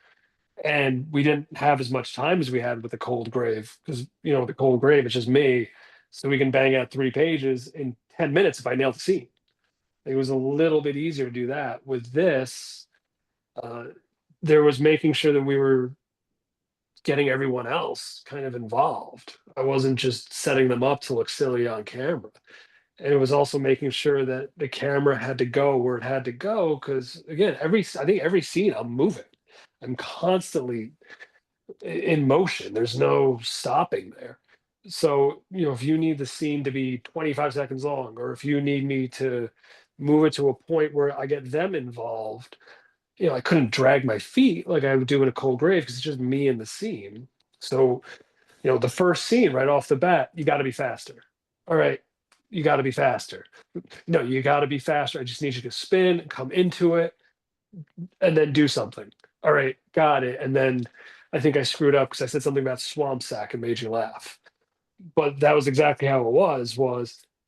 and we didn't have as much time as we had with the Cold Grave because the Cold Grave it's just me, so we can bang out 3 pages in 10 minutes if I nail the scene. It was a little bit easier to do that. With this, uh, there was making sure that we were getting everyone else kind of involved. I wasn't just setting them up to look silly on camera. And it was also making sure that the camera had to go where it had to go. Because again, I think every scene I'm moving, I'm constantly in motion. There's no stopping there. So, if you need the scene to be 25 seconds long, or if you need me to move it to a point where I get them involved, I couldn't drag my feet like I would do in a cold grave because it's just me in the scene. So, the first scene right off the bat, you got to be faster. All right, you got to be faster. No, you got to be faster. I just need you to spin, come into it, and then do something. All right, got it. And then I think I screwed up because I said something about swamp sack and made you laugh. But that was exactly how it was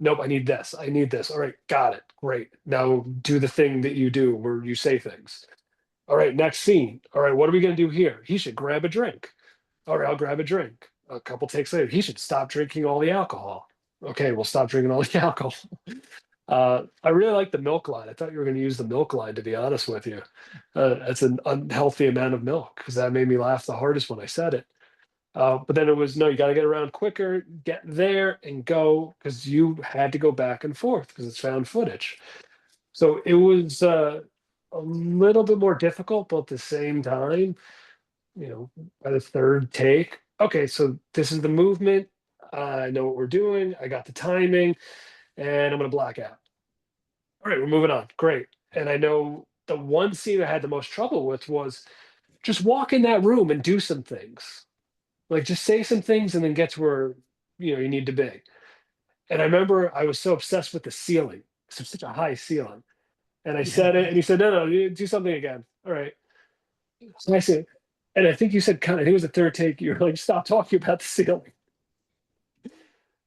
nope, I need this. I need this. All right, got it. Great. Now do the thing that you do where you say things. All right, next scene. All right, what are we going to do here? He should grab a drink. All right, I'll grab a drink. A couple takes later, he should stop drinking all the alcohol. Okay, we'll stop drinking all the alcohol. I really like the milk line. I thought you were going to use the milk line, to be honest with you. That's an unhealthy amount of milk because that made me laugh the hardest when I said it. But then it was no, you got to get around quicker, get there and go because you had to go back and forth because it's found footage. So it was a little bit more difficult, but at the same time, you know, by the third take, okay, so this is the movement. I know what we're doing. I got the timing, and I'm going to black out. All right, we're moving on. Great. And I know the one scene I had the most trouble with was just walk in that room and do some things. Like just say some things and then get to where you need to be. And I remember I was so obsessed with the ceiling. It's such a high ceiling. And I Yeah. said it, and he said, "No, no, you do something again." All right. So I said, and I think you said kind of, I think it was the third take. You were like, "Stop talking about the ceiling."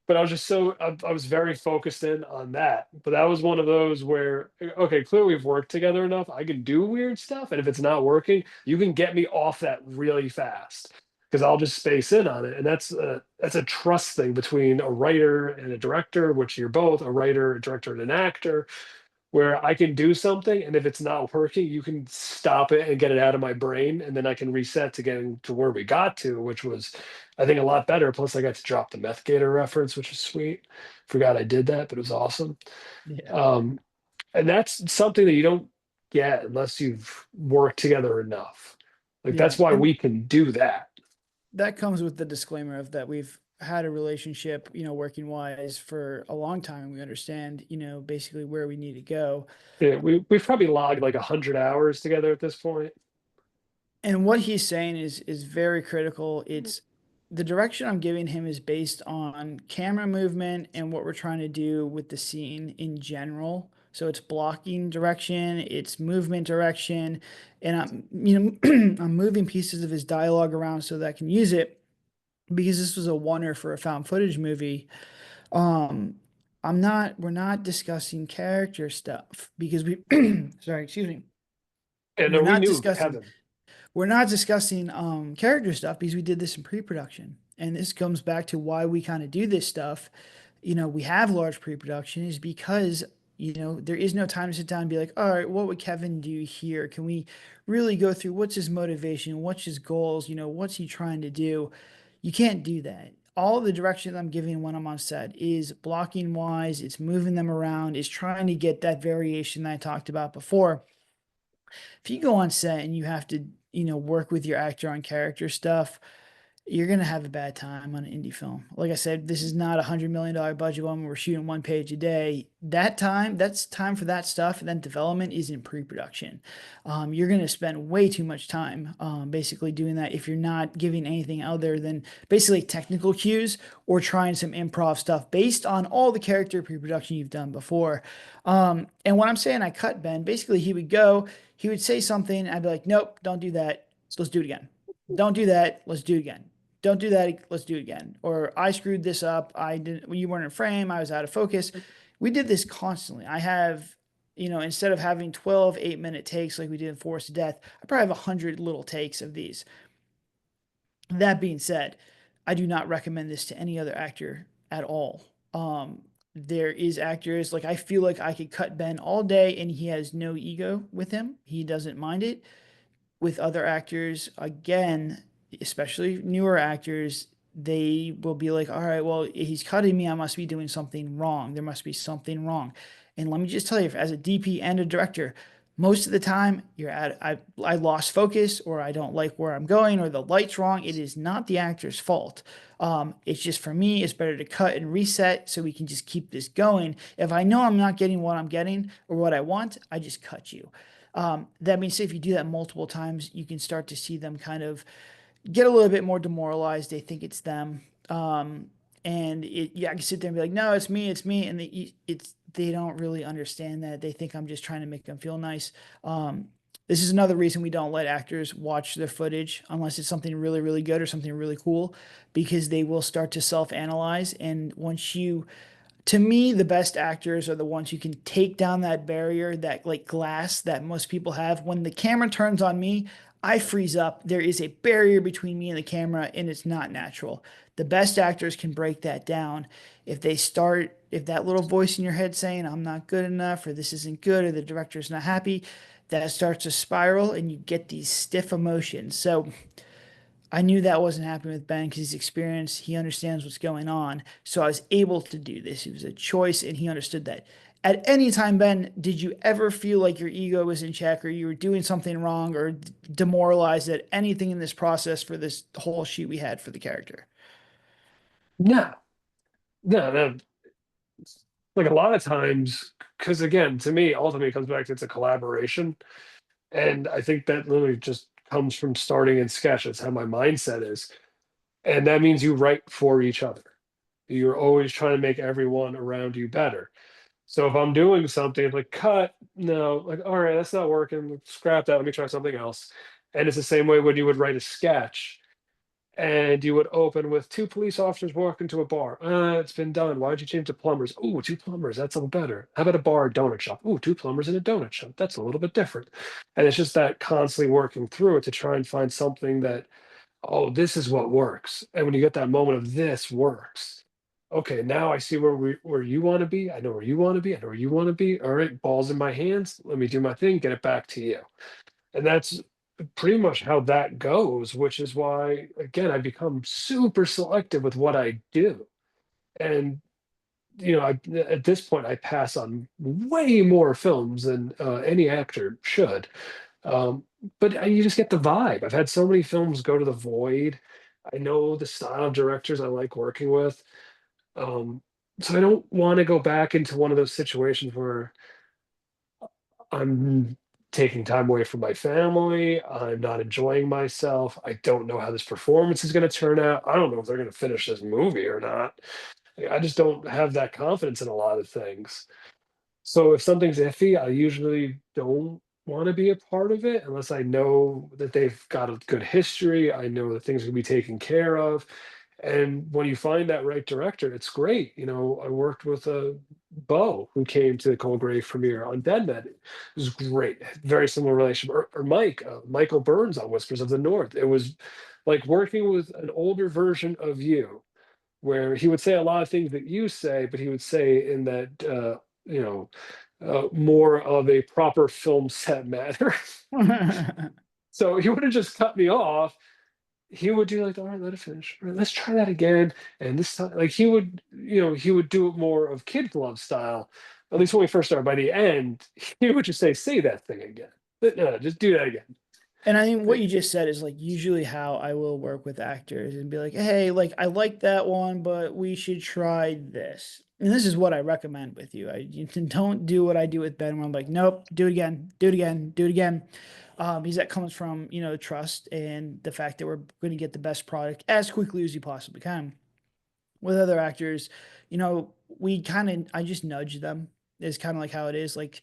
But I was just I was very focused in on that. But that was one of those where, okay, clearly we've worked together enough. I can do weird stuff, and if it's not working, you can get me off that really fast because I'll just space in on it. And that's a trust thing between a writer and a director, which you're both a writer, a director, and an actor where I can do something, and if it's not working, you can stop it and get it out of my brain, and then I can reset to getting to where we got to, which was, I think, a lot better. Plus, I got to drop the Meth Gator reference, which is sweet. Forgot I did that, but it was awesome. Yeah. Um, and that's something that you don't get unless you've worked together enough. Like Yeah. that's why And we can do that. that comes with the disclaimer of that we've had a relationship, working wise for a long time. We understand, basically where we need to go. Yeah, we've probably logged like 100 hours together at this point. And what he's saying is very critical. It's the direction I'm giving him is based on camera movement and what we're trying to do with the scene in general. So it's blocking direction, it's movement direction, and I'm moving pieces of his dialogue around so that I can use it because this was a oneer for a found footage movie. Um, we're not discussing character stuff because we, sorry, excuse me. And We're no, we not knew discussing Kevin. we're not discussing character stuff because we did this in pre-production. And this comes back to why we kind of do this stuff. We have large pre-production is because, there is no time to sit down and be like, all right, what would Kevin do here? Can we really go through what's his motivation? What's his goals? What's he trying to do? You can't do that. All the direction I'm giving when I'm on set is blocking wise, it's moving them around, it's trying to get that variation that I talked about before. If you go on set and you have to, work with your actor on character stuff, you're gonna have a bad time on an indie film. Like I said, this is not $100 million budget one. We're shooting one page a day. That's time for that stuff. And then development is in pre-production. You're gonna spend way too much time, basically doing that if you're not giving anything other than basically technical cues or trying some improv stuff based on all the character pre-production you've done before. And when I'm saying I cut Ben, basically he would say something. I'd be like, nope, don't do that. Let's do it again. Don't do that. Let's do it again. Don't do that. Let's do it again. Or I screwed this up. I didn't, you weren't in frame. I was out of focus. We did this constantly. I have, instead of having 12 8-minute takes like we did in Force to Death, I probably have 100 little takes of these. That being said, I do not recommend this to any other actor at all. There is actors like I feel like I could cut Ben all day and he has no ego with him. He doesn't mind it. With other actors, again, especially newer actors, they will be like, all right, well, he's cutting me. I must be doing something wrong. There must be something wrong. And let me just tell you, as a DP and a director, most of the time I lost focus or I don't like where I'm going or the light's wrong. It is not the actor's fault. It's just for me, it's better to cut and reset so we can just keep this going. If I know I'm not getting what I'm getting or what I want, I just cut you. That means if you do that multiple times, you can start to see them kind of get a little bit more demoralized. They think it's them. And yeah, I can sit there and be like, no, it's me. And they don't really understand that. They think I'm just trying to make them feel nice. This is another reason we don't let actors watch their footage unless it's something really, really good or something really cool, because they will start to self-analyze. And once you to me, the best actors are the ones who can take down that barrier, that like glass that most people have. When the camera turns on me, I freeze up. There is a barrier between me and the camera, and it's not natural. The best actors can break that down. If that little voice in your head saying, I'm not good enough, or this isn't good, or the director's not happy, that starts to spiral and you get these stiff emotions. So I knew that wasn't happening with Ben because he's experienced, he understands what's going on. So I was able to do this. It was a choice and he understood that. At any time, Ben, did you ever feel like your ego was in check or you were doing something wrong or demoralized at anything in this process for this whole shoot we had for the character? No, no. Like a lot of times, because again, to me, ultimately it comes back to it's a collaboration. And I think that literally just comes from starting in sketch. That's how my mindset is. And that means you write for each other. You're always trying to make everyone around you better. So if I'm doing something like cut, no, like, all right, that's not working. Scrap that. Let me try something else. And it's the same way when you would write a sketch and you would open with two police officers walking to a bar. It's been done. Why'd you change to plumbers? Oh, two plumbers. That's a little better. How about a bar, donut shop? Oh, two plumbers in a donut shop. That's a little bit different. And it's just that constantly working through it to try and find something that, oh, this is what works. And when you get that moment of this works, okay, now I see where you want to be. I know where you want to be. I know where you want to be. All right, balls in my hands. Let me do my thing. Get it back to you. And that's pretty much how that goes, which is why, again, I become super selective with what I do. And at this point, I pass on way more films than any actor should. Um, but you just get the vibe. I've had so many films go to the void. I know the style of directors I like working with. Um, so I don't want to go back into one of those situations where I'm taking time away from my family. I'm not enjoying myself. I don't know how this performance is going to turn out. I don't know if they're going to finish this movie or not. I just don't have that confidence in a lot of things. So if something's iffy, I usually don't want to be a part of it unless I know that they've got a good history. I know that things can be taken care of. And when you find that right director, it's great. I worked with a Bo who came to the Cold Grave premiere on Dead Men. It was great. Very similar relationship. Or Mike, Michael Burns on Whispers of the North. It was like working with an older version of you, where he would say a lot of things that you say, but he would say in that more of a proper film set manner. So he wouldn't just cut me off. He would do like, all right, let it finish. All right, let's try that again. And this time, like he would do it more of kid glove style. At least when we first started. By the end, he would just say that thing again. But no, just do that again. And I think what you just said is like usually how I will work with actors and be like, hey, like I like that one, but we should try this. And this is what I recommend with you. You don't do what I do with Ben, where I'm like, nope, do it again, do it again, do it again. Because that comes from, trust and the fact that we're going to get the best product as quickly as you possibly can. With other actors, I just nudge them is kind of like how it is. Like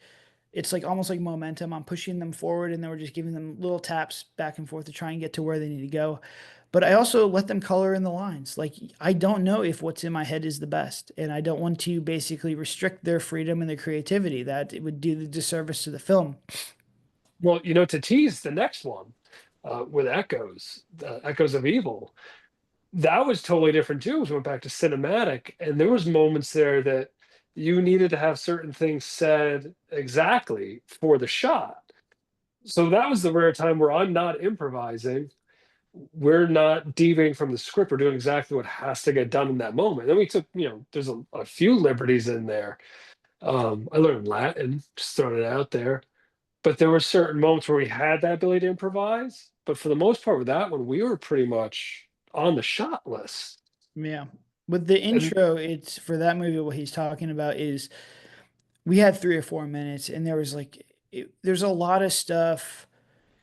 it's like almost like momentum. I'm pushing them forward and then we're just giving them little taps back and forth to try and get to where they need to go. But I also let them color in the lines. Like I don't know if what's in my head is the best. And I don't want to basically restrict their freedom and their creativity. That it would do the disservice to the film. Well, to tease the next one with Echoes, Echoes of Evil, that was totally different too. We went back to cinematic, and there was moments there that you needed to have certain things said exactly for the shot. So that was the rare time where I'm not improvising. we're not deviating from the script. We're doing exactly what has to get done in that moment. Then we took, there's a few liberties in there. I learned Latin, just throwing it out there. But there were certain moments where we had that ability to improvise. But for the most part, with that one, we were pretty much on the shot list. Yeah. With the And intro, it's for that movie, what he's talking about is we had 3 or 4 minutes, and there was like, there's a lot of stuff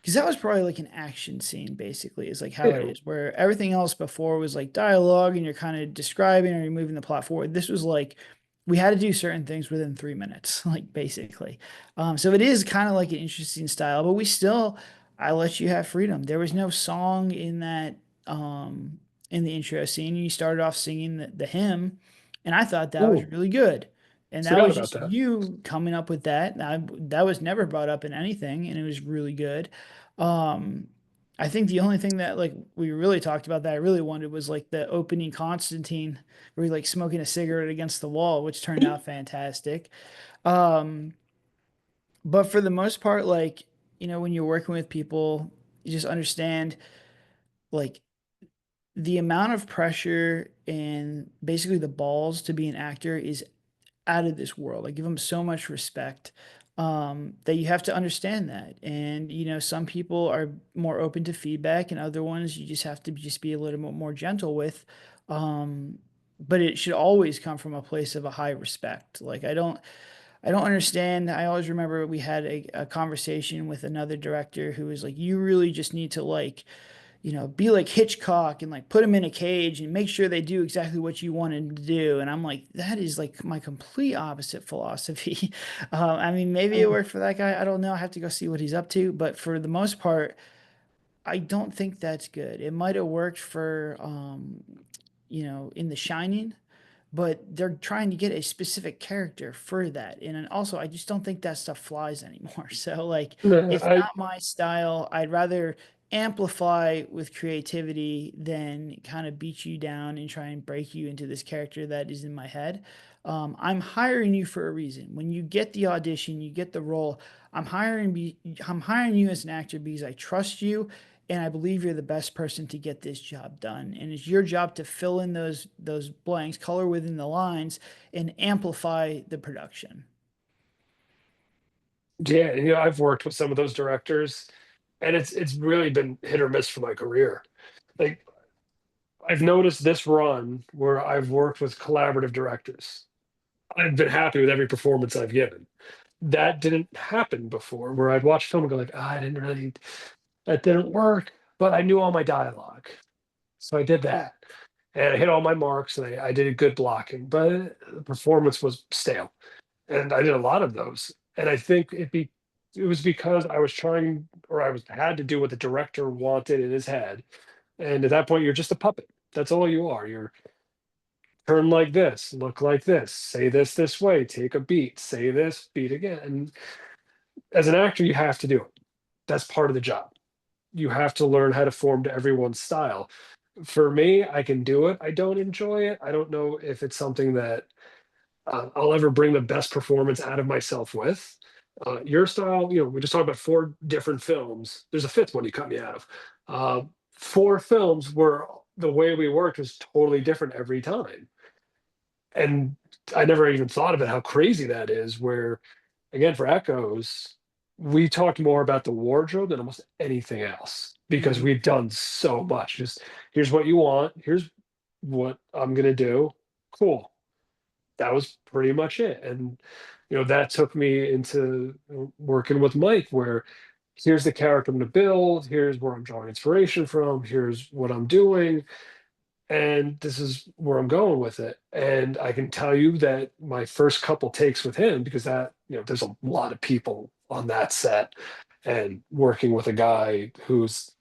because that was probably like an action scene, basically, is like how it yeah, is, where everything else before was like dialogue and you're kind of describing or you're moving the plot forward. This was like we had to do certain things within 3 minutes, like basically. So it is kind of like an interesting style, but we still, I let you have freedom. There was no song in that, in the intro scene. You started off singing the hymn, and I thought that was ooh, really good. And that forgot was about just that. you coming up with that. That was never brought up in anything, and it was really good. Um, I think the only thing that like we really talked about that I really wanted was like the opening Constantine where he like smoking a cigarette against the wall, which turned out fantastic. Um, but for the most part, like, when you're working with people, you just understand like the amount of pressure and basically the balls to be an actor is out of this world. I give them so much respect, that you have to understand that. And some people are more open to feedback, and other ones you just have to just be a little bit more gentle with. Um, but it should always come from a place of a high respect. Like I don't understand. I always remember we had a conversation with another director who was like, "You really just need to like." Be like Hitchcock and like put them in a cage and make sure they do exactly what you want them to do. And I'm like, that is like my complete opposite philosophy. I mean, maybe it Mm. worked for that guy. I don't know. I have to go see what he's up to. But for the most part, I don't think that's good. It might have worked for, in The Shining, but they're trying to get a specific character for that. And then also, I just don't think that stuff flies anymore. So, like, No, it's not my style. I'd rather amplify with creativity than kind of beat you down and try and break you into this character that is in my head. I'm hiring you for a reason. When you get the audition, you get the role. I'm hiring you as an actor because I trust you and I believe you're the best person to get this job done. And it's your job to fill in those blanks, color within the lines, and amplify the production. yeah, I've worked with some of those directors, and it's really been hit or miss for my career. Like I've noticed this run where I've worked with collaborative directors. I've been happy with every performance I've given. That didn't happen before, where I'd watch film and go like, I didn't really, that didn't work, but I knew all my dialogue. So I did that. And I hit all my marks and I did a good blocking, but the performance was stale. And I did a lot of those. And I think it was because I was trying or I was had to do what the director wanted in his head. And at that point, you're just a puppet. That's all you are. You're turn like this, look like this, say this way, take a beat, say this, beat again. And as an actor, you have to do it. That's part of the job. You have to learn how to form to everyone's style. For me, I can do it. I don't enjoy it. I don't know if it's something that I'll ever bring the best performance out of myself with. Your style, we just talked about four different films. There's a fifth one you cut me out of. Four films where the way we worked was totally different every time. And I never even thought of it, how crazy that is. Where, again, for Echoes, we talked more about the wardrobe than almost anything else because Mhm. we've done so much. Just here's what you want, here's what I'm gonna do. Cool. That was pretty much it. And that took me into working with Mike, where here's the character I'm gonna build, here's where I'm drawing inspiration from, here's what I'm doing, and this is where I'm going with it. And I can tell you that my first couple takes with him, because that, there's a lot of people on that set, and working with a guy who's,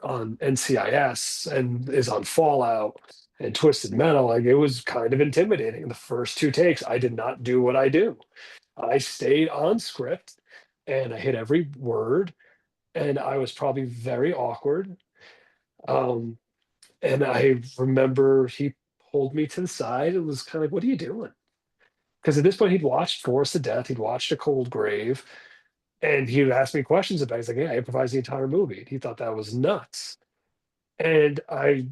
on NCIS and is on Fallout and Twisted Metal, like it was kind of intimidating. The first two takes, I did not do what I do. I stayed on script and I hit every word, and I was probably very awkward. Um, and I remember he pulled me to the side and was kind of like, "What are you doing?" Because at this point, he'd watched Forest of Death, he'd watched A Cold Grave, and he would ask me questions about it. He's like, "Yeah, I improvised the entire movie." He thought that was nuts. And I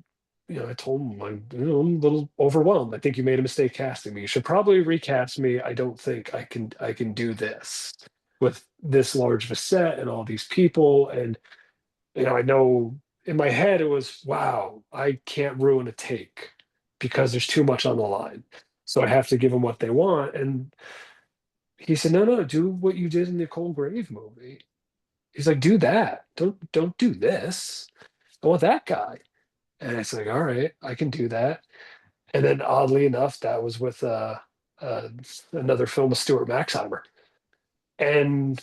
told him, I'm a little overwhelmed. I think you made a mistake casting me. You should probably recast me. I don't think I can do this with this large of a set and all these people. And I know in my head it was, wow, I can't ruin a take because there's too much on the line. So I have to give them what they want. And he said, no, no, do what you did in the Cold Grave movie. He's like, do that. Don't do this. I want that guy. And it's like, all right, I can do that. And then oddly enough, that was with uh, another film with Stuart Maxheimer. And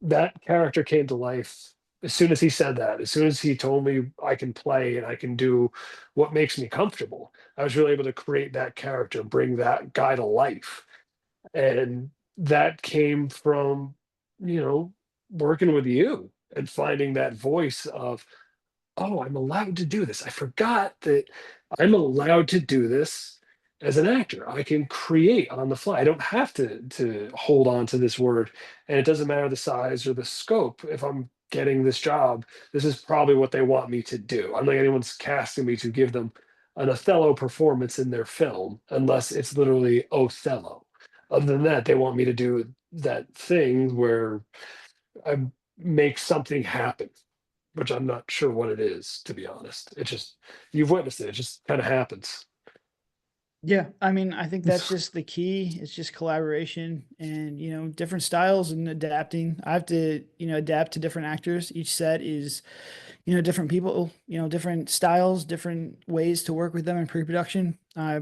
that character came to life as soon as he said that, as soon as he told me I can play and I can do what makes me comfortable. I was really able to create that character, bring that guy to life. And that came from, you know, working with you and finding that voice of, oh, I'm allowed to do this. I forgot that I'm allowed to do this as an actor. I can create on the fly. I don't have to hold on to this word. And it doesn't matter the size or the scope. If I'm getting this job, this is probably what they want me to do. I'm not anyone's casting me to give them an Othello performance in their film unless it's literally Othello. Other than that, they want me to do that thing where I make something happen, which I'm not sure what it is, to be honest. It just, you've witnessed it. It just kind of happens. Yeah, I mean, I think that's just the key. It's just collaboration and, different styles and adapting. I have to, adapt to different actors. Each set is, different people, different styles, different ways to work with them in pre-production.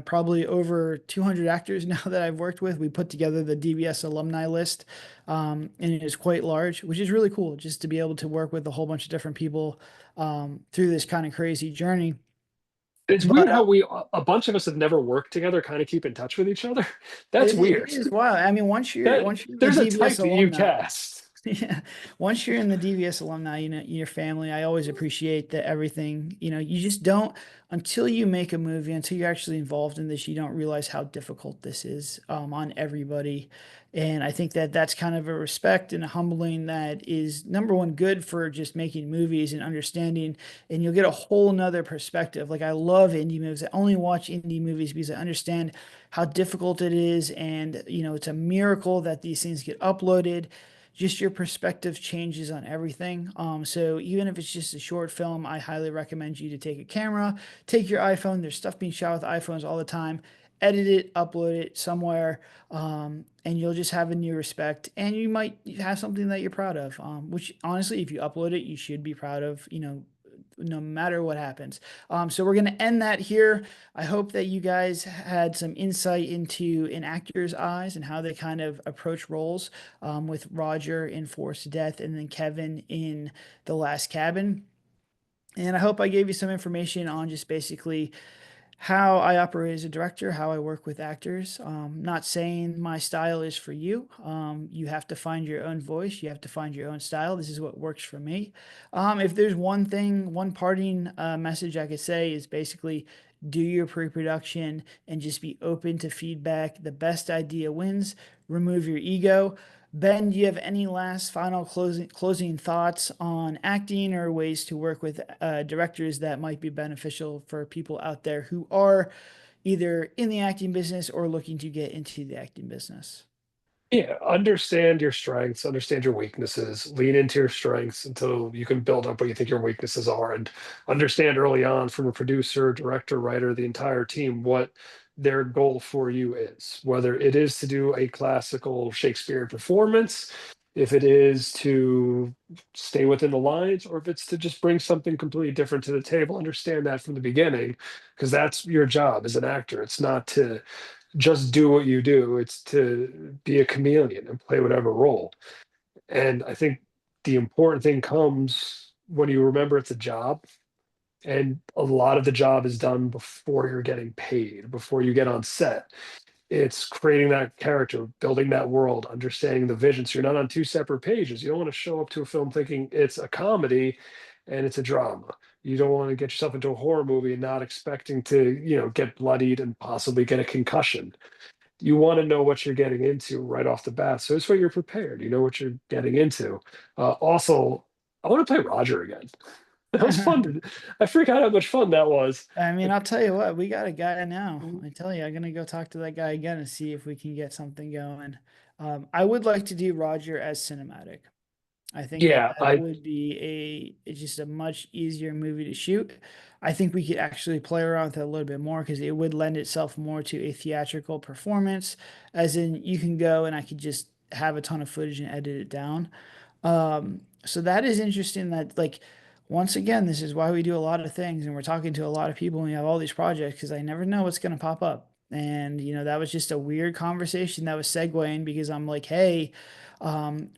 Probably over 200 actors now that I've worked with. We put together the DBS alumni list, and it is quite large, which is really cool just to be able to work with a whole bunch of different people through this kind of crazy journey. It's But weird how a bunch of us have never worked together, kind of keep in touch with each other. That's it weird. is wild. I mean, That once you're in the there's a type DBS that you alumni, cast. yeah. Once you're in the DVS alumni, your family, I always appreciate that everything, you just don't, until you make a movie, until you're actually involved in this, you don't realize how difficult this is on everybody. And I think that that's kind of a respect and a humbling that is number one, good for just making movies and understanding. And you'll get a whole nother perspective. Like I love indie movies. I only watch indie movies because I understand how difficult it is. And, it's a miracle that these things get uploaded, just your perspective changes on everything. So even if it's just a short film, I highly recommend you to take a camera, take your iPhone. There's stuff being shot with iPhones all the time. Edit it, upload it somewhere, and you'll just have a new respect. And you might have something that you're proud of. Which honestly, if you upload it, you should be proud of. No matter what happens. So we're going to end that here. I hope that you guys had some insight into an actor's eyes and how they kind of approach roles, with Roger in Forced Death and then Kevin in The Last Cabin. And I hope I gave you some information on just basically how I operate as a director, how I work with actors. Not saying my style is for you. You have to find your own voice. You have to find your own style. This is what works for me. If there's one thing, one parting message I could say is basically do your pre-production and just be open to feedback. The best idea wins. Remove your ego. Ben, do you have any last final closing thoughts on acting or ways to work with directors that might be beneficial for people out there who are either in the acting business or looking to get into the acting business? Yeah, understand your strengths, understand your weaknesses, lean into your strengths until you can build up what you think your weaknesses are, and understand early on from a producer, director, writer, the entire team, what their goal for you is. Whether it is to do a classical Shakespeare performance, if it is to stay within the lines, or if it's to just bring something completely different to the table. Understand that from the beginning, because that's your job as an actor. It's not to just do what you do. It's to be a chameleon and play whatever role. And I think the important thing comes when you remember it's a job. And a lot of the job is done before you're getting paid, before you get on set. It's creating that character, building that world, understanding the vision. So you're not on two separate pages. You don't want to show up to a film thinking it's a comedy and it's a drama. You don't want to get yourself into a horror movie and not expecting to, get bloodied and possibly get a concussion. You want to know what you're getting into right off the bat. So it's what you're prepared. You know what you're getting into. Also, I want to play Roger again. That was fun. I forgot how much fun that was. I mean, I'll tell you what, we got a guy now. I tell you, I'm gonna go talk to that guy again and see if we can get something going. I would like to do Roger as cinematic. I think that Yeah, that would be it's just a much easier movie to shoot. I think we could actually play around with it a little bit more because it would lend itself more to a theatrical performance, as in you can go and I could just have a ton of footage and edit it down. So that is interesting that like once again, this is why we do a lot of things and we're talking to a lot of people and we have all these projects because I never know what's going to pop up. And that was just a weird conversation that was segueing because I'm like, hey,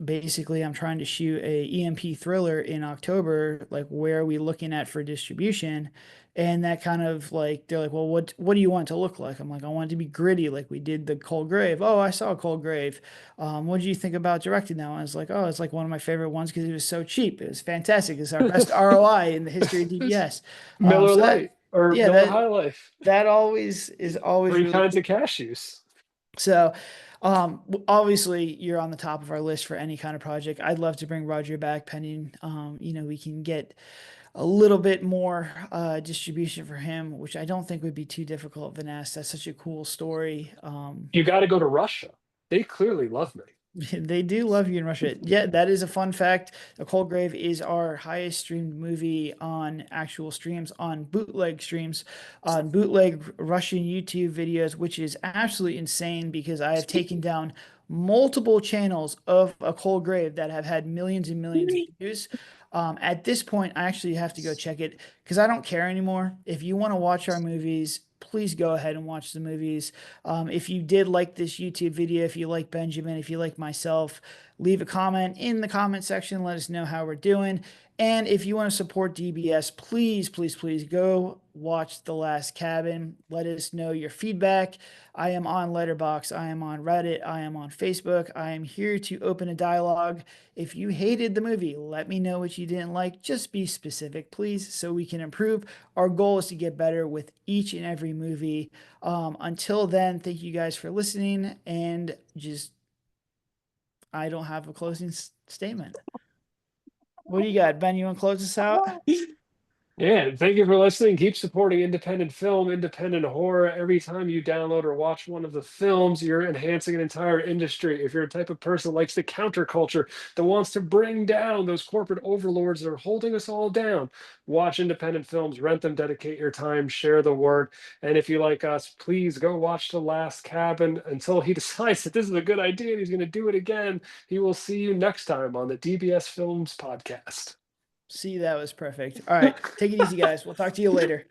basically I'm trying to shoot a EMP thriller in October. Like, where are we looking at for distribution? And that kind of like they're like, well, what do you want it to look like? I'm like, I want it to be gritty, like we did the Cold Grave. Oh, I saw Cold Grave. What do you think about directing that one? I was like, oh, it's like one of my favorite ones because it was so cheap. It was fantastic. It's our best ROI in the history of DBS. Miller So that, Lite or yeah, Miller High Life. that always is always Three really kinds cool. of cashews. So, obviously you're on the top of our list for any kind of project. I'd love to bring Roger back pending, we can get a little bit more distribution for him, which I don't think would be too difficult, Vanessa. That's such a cool story. You got to go to Russia. They clearly love me. They do love you in Russia. Yeah, that is a fun fact. The Cold Grave is our highest streamed movie on actual streams, on bootleg streams, on bootleg Russian YouTube videos, which is absolutely insane because I have taken down multiple channels of A Cold Grave that have had millions and millions of views. At this point, I actually have to go check it because I don't care anymore. If you want to watch our movies, please go ahead and watch the movies. If you did like this YouTube video, if you like Benjamin, if you like myself, leave a comment in the comment section. Let us know how we're doing. And if you want to support DBS, please, please, please go watch The Last Cabin. Let us know your feedback. I am on Letterboxd. I am on Reddit. I am on Facebook. I am here to open a dialogue. If you hated the movie, let me know what you didn't like. Just be specific, please, so we can improve. Our goal is to get better with each and every movie. Until then, thank you guys for listening. And just, I don't have a closing statement. What do you got, Ben? You want to close this out? Yeah, thank you for listening. Keep supporting independent film, independent horror. Every time you download or watch one of the films, you're enhancing an entire industry. If you're a type of person that likes the counterculture, that wants to bring down those corporate overlords that are holding us all down, watch independent films, rent them, dedicate your time, share the word. And if you like us, please go watch The Last Cabin until he decides that this is a good idea and he's going to do it again. He will see you next time on the DBS Films podcast. See, that was perfect. All right. Take it easy, guys. We'll talk to you later.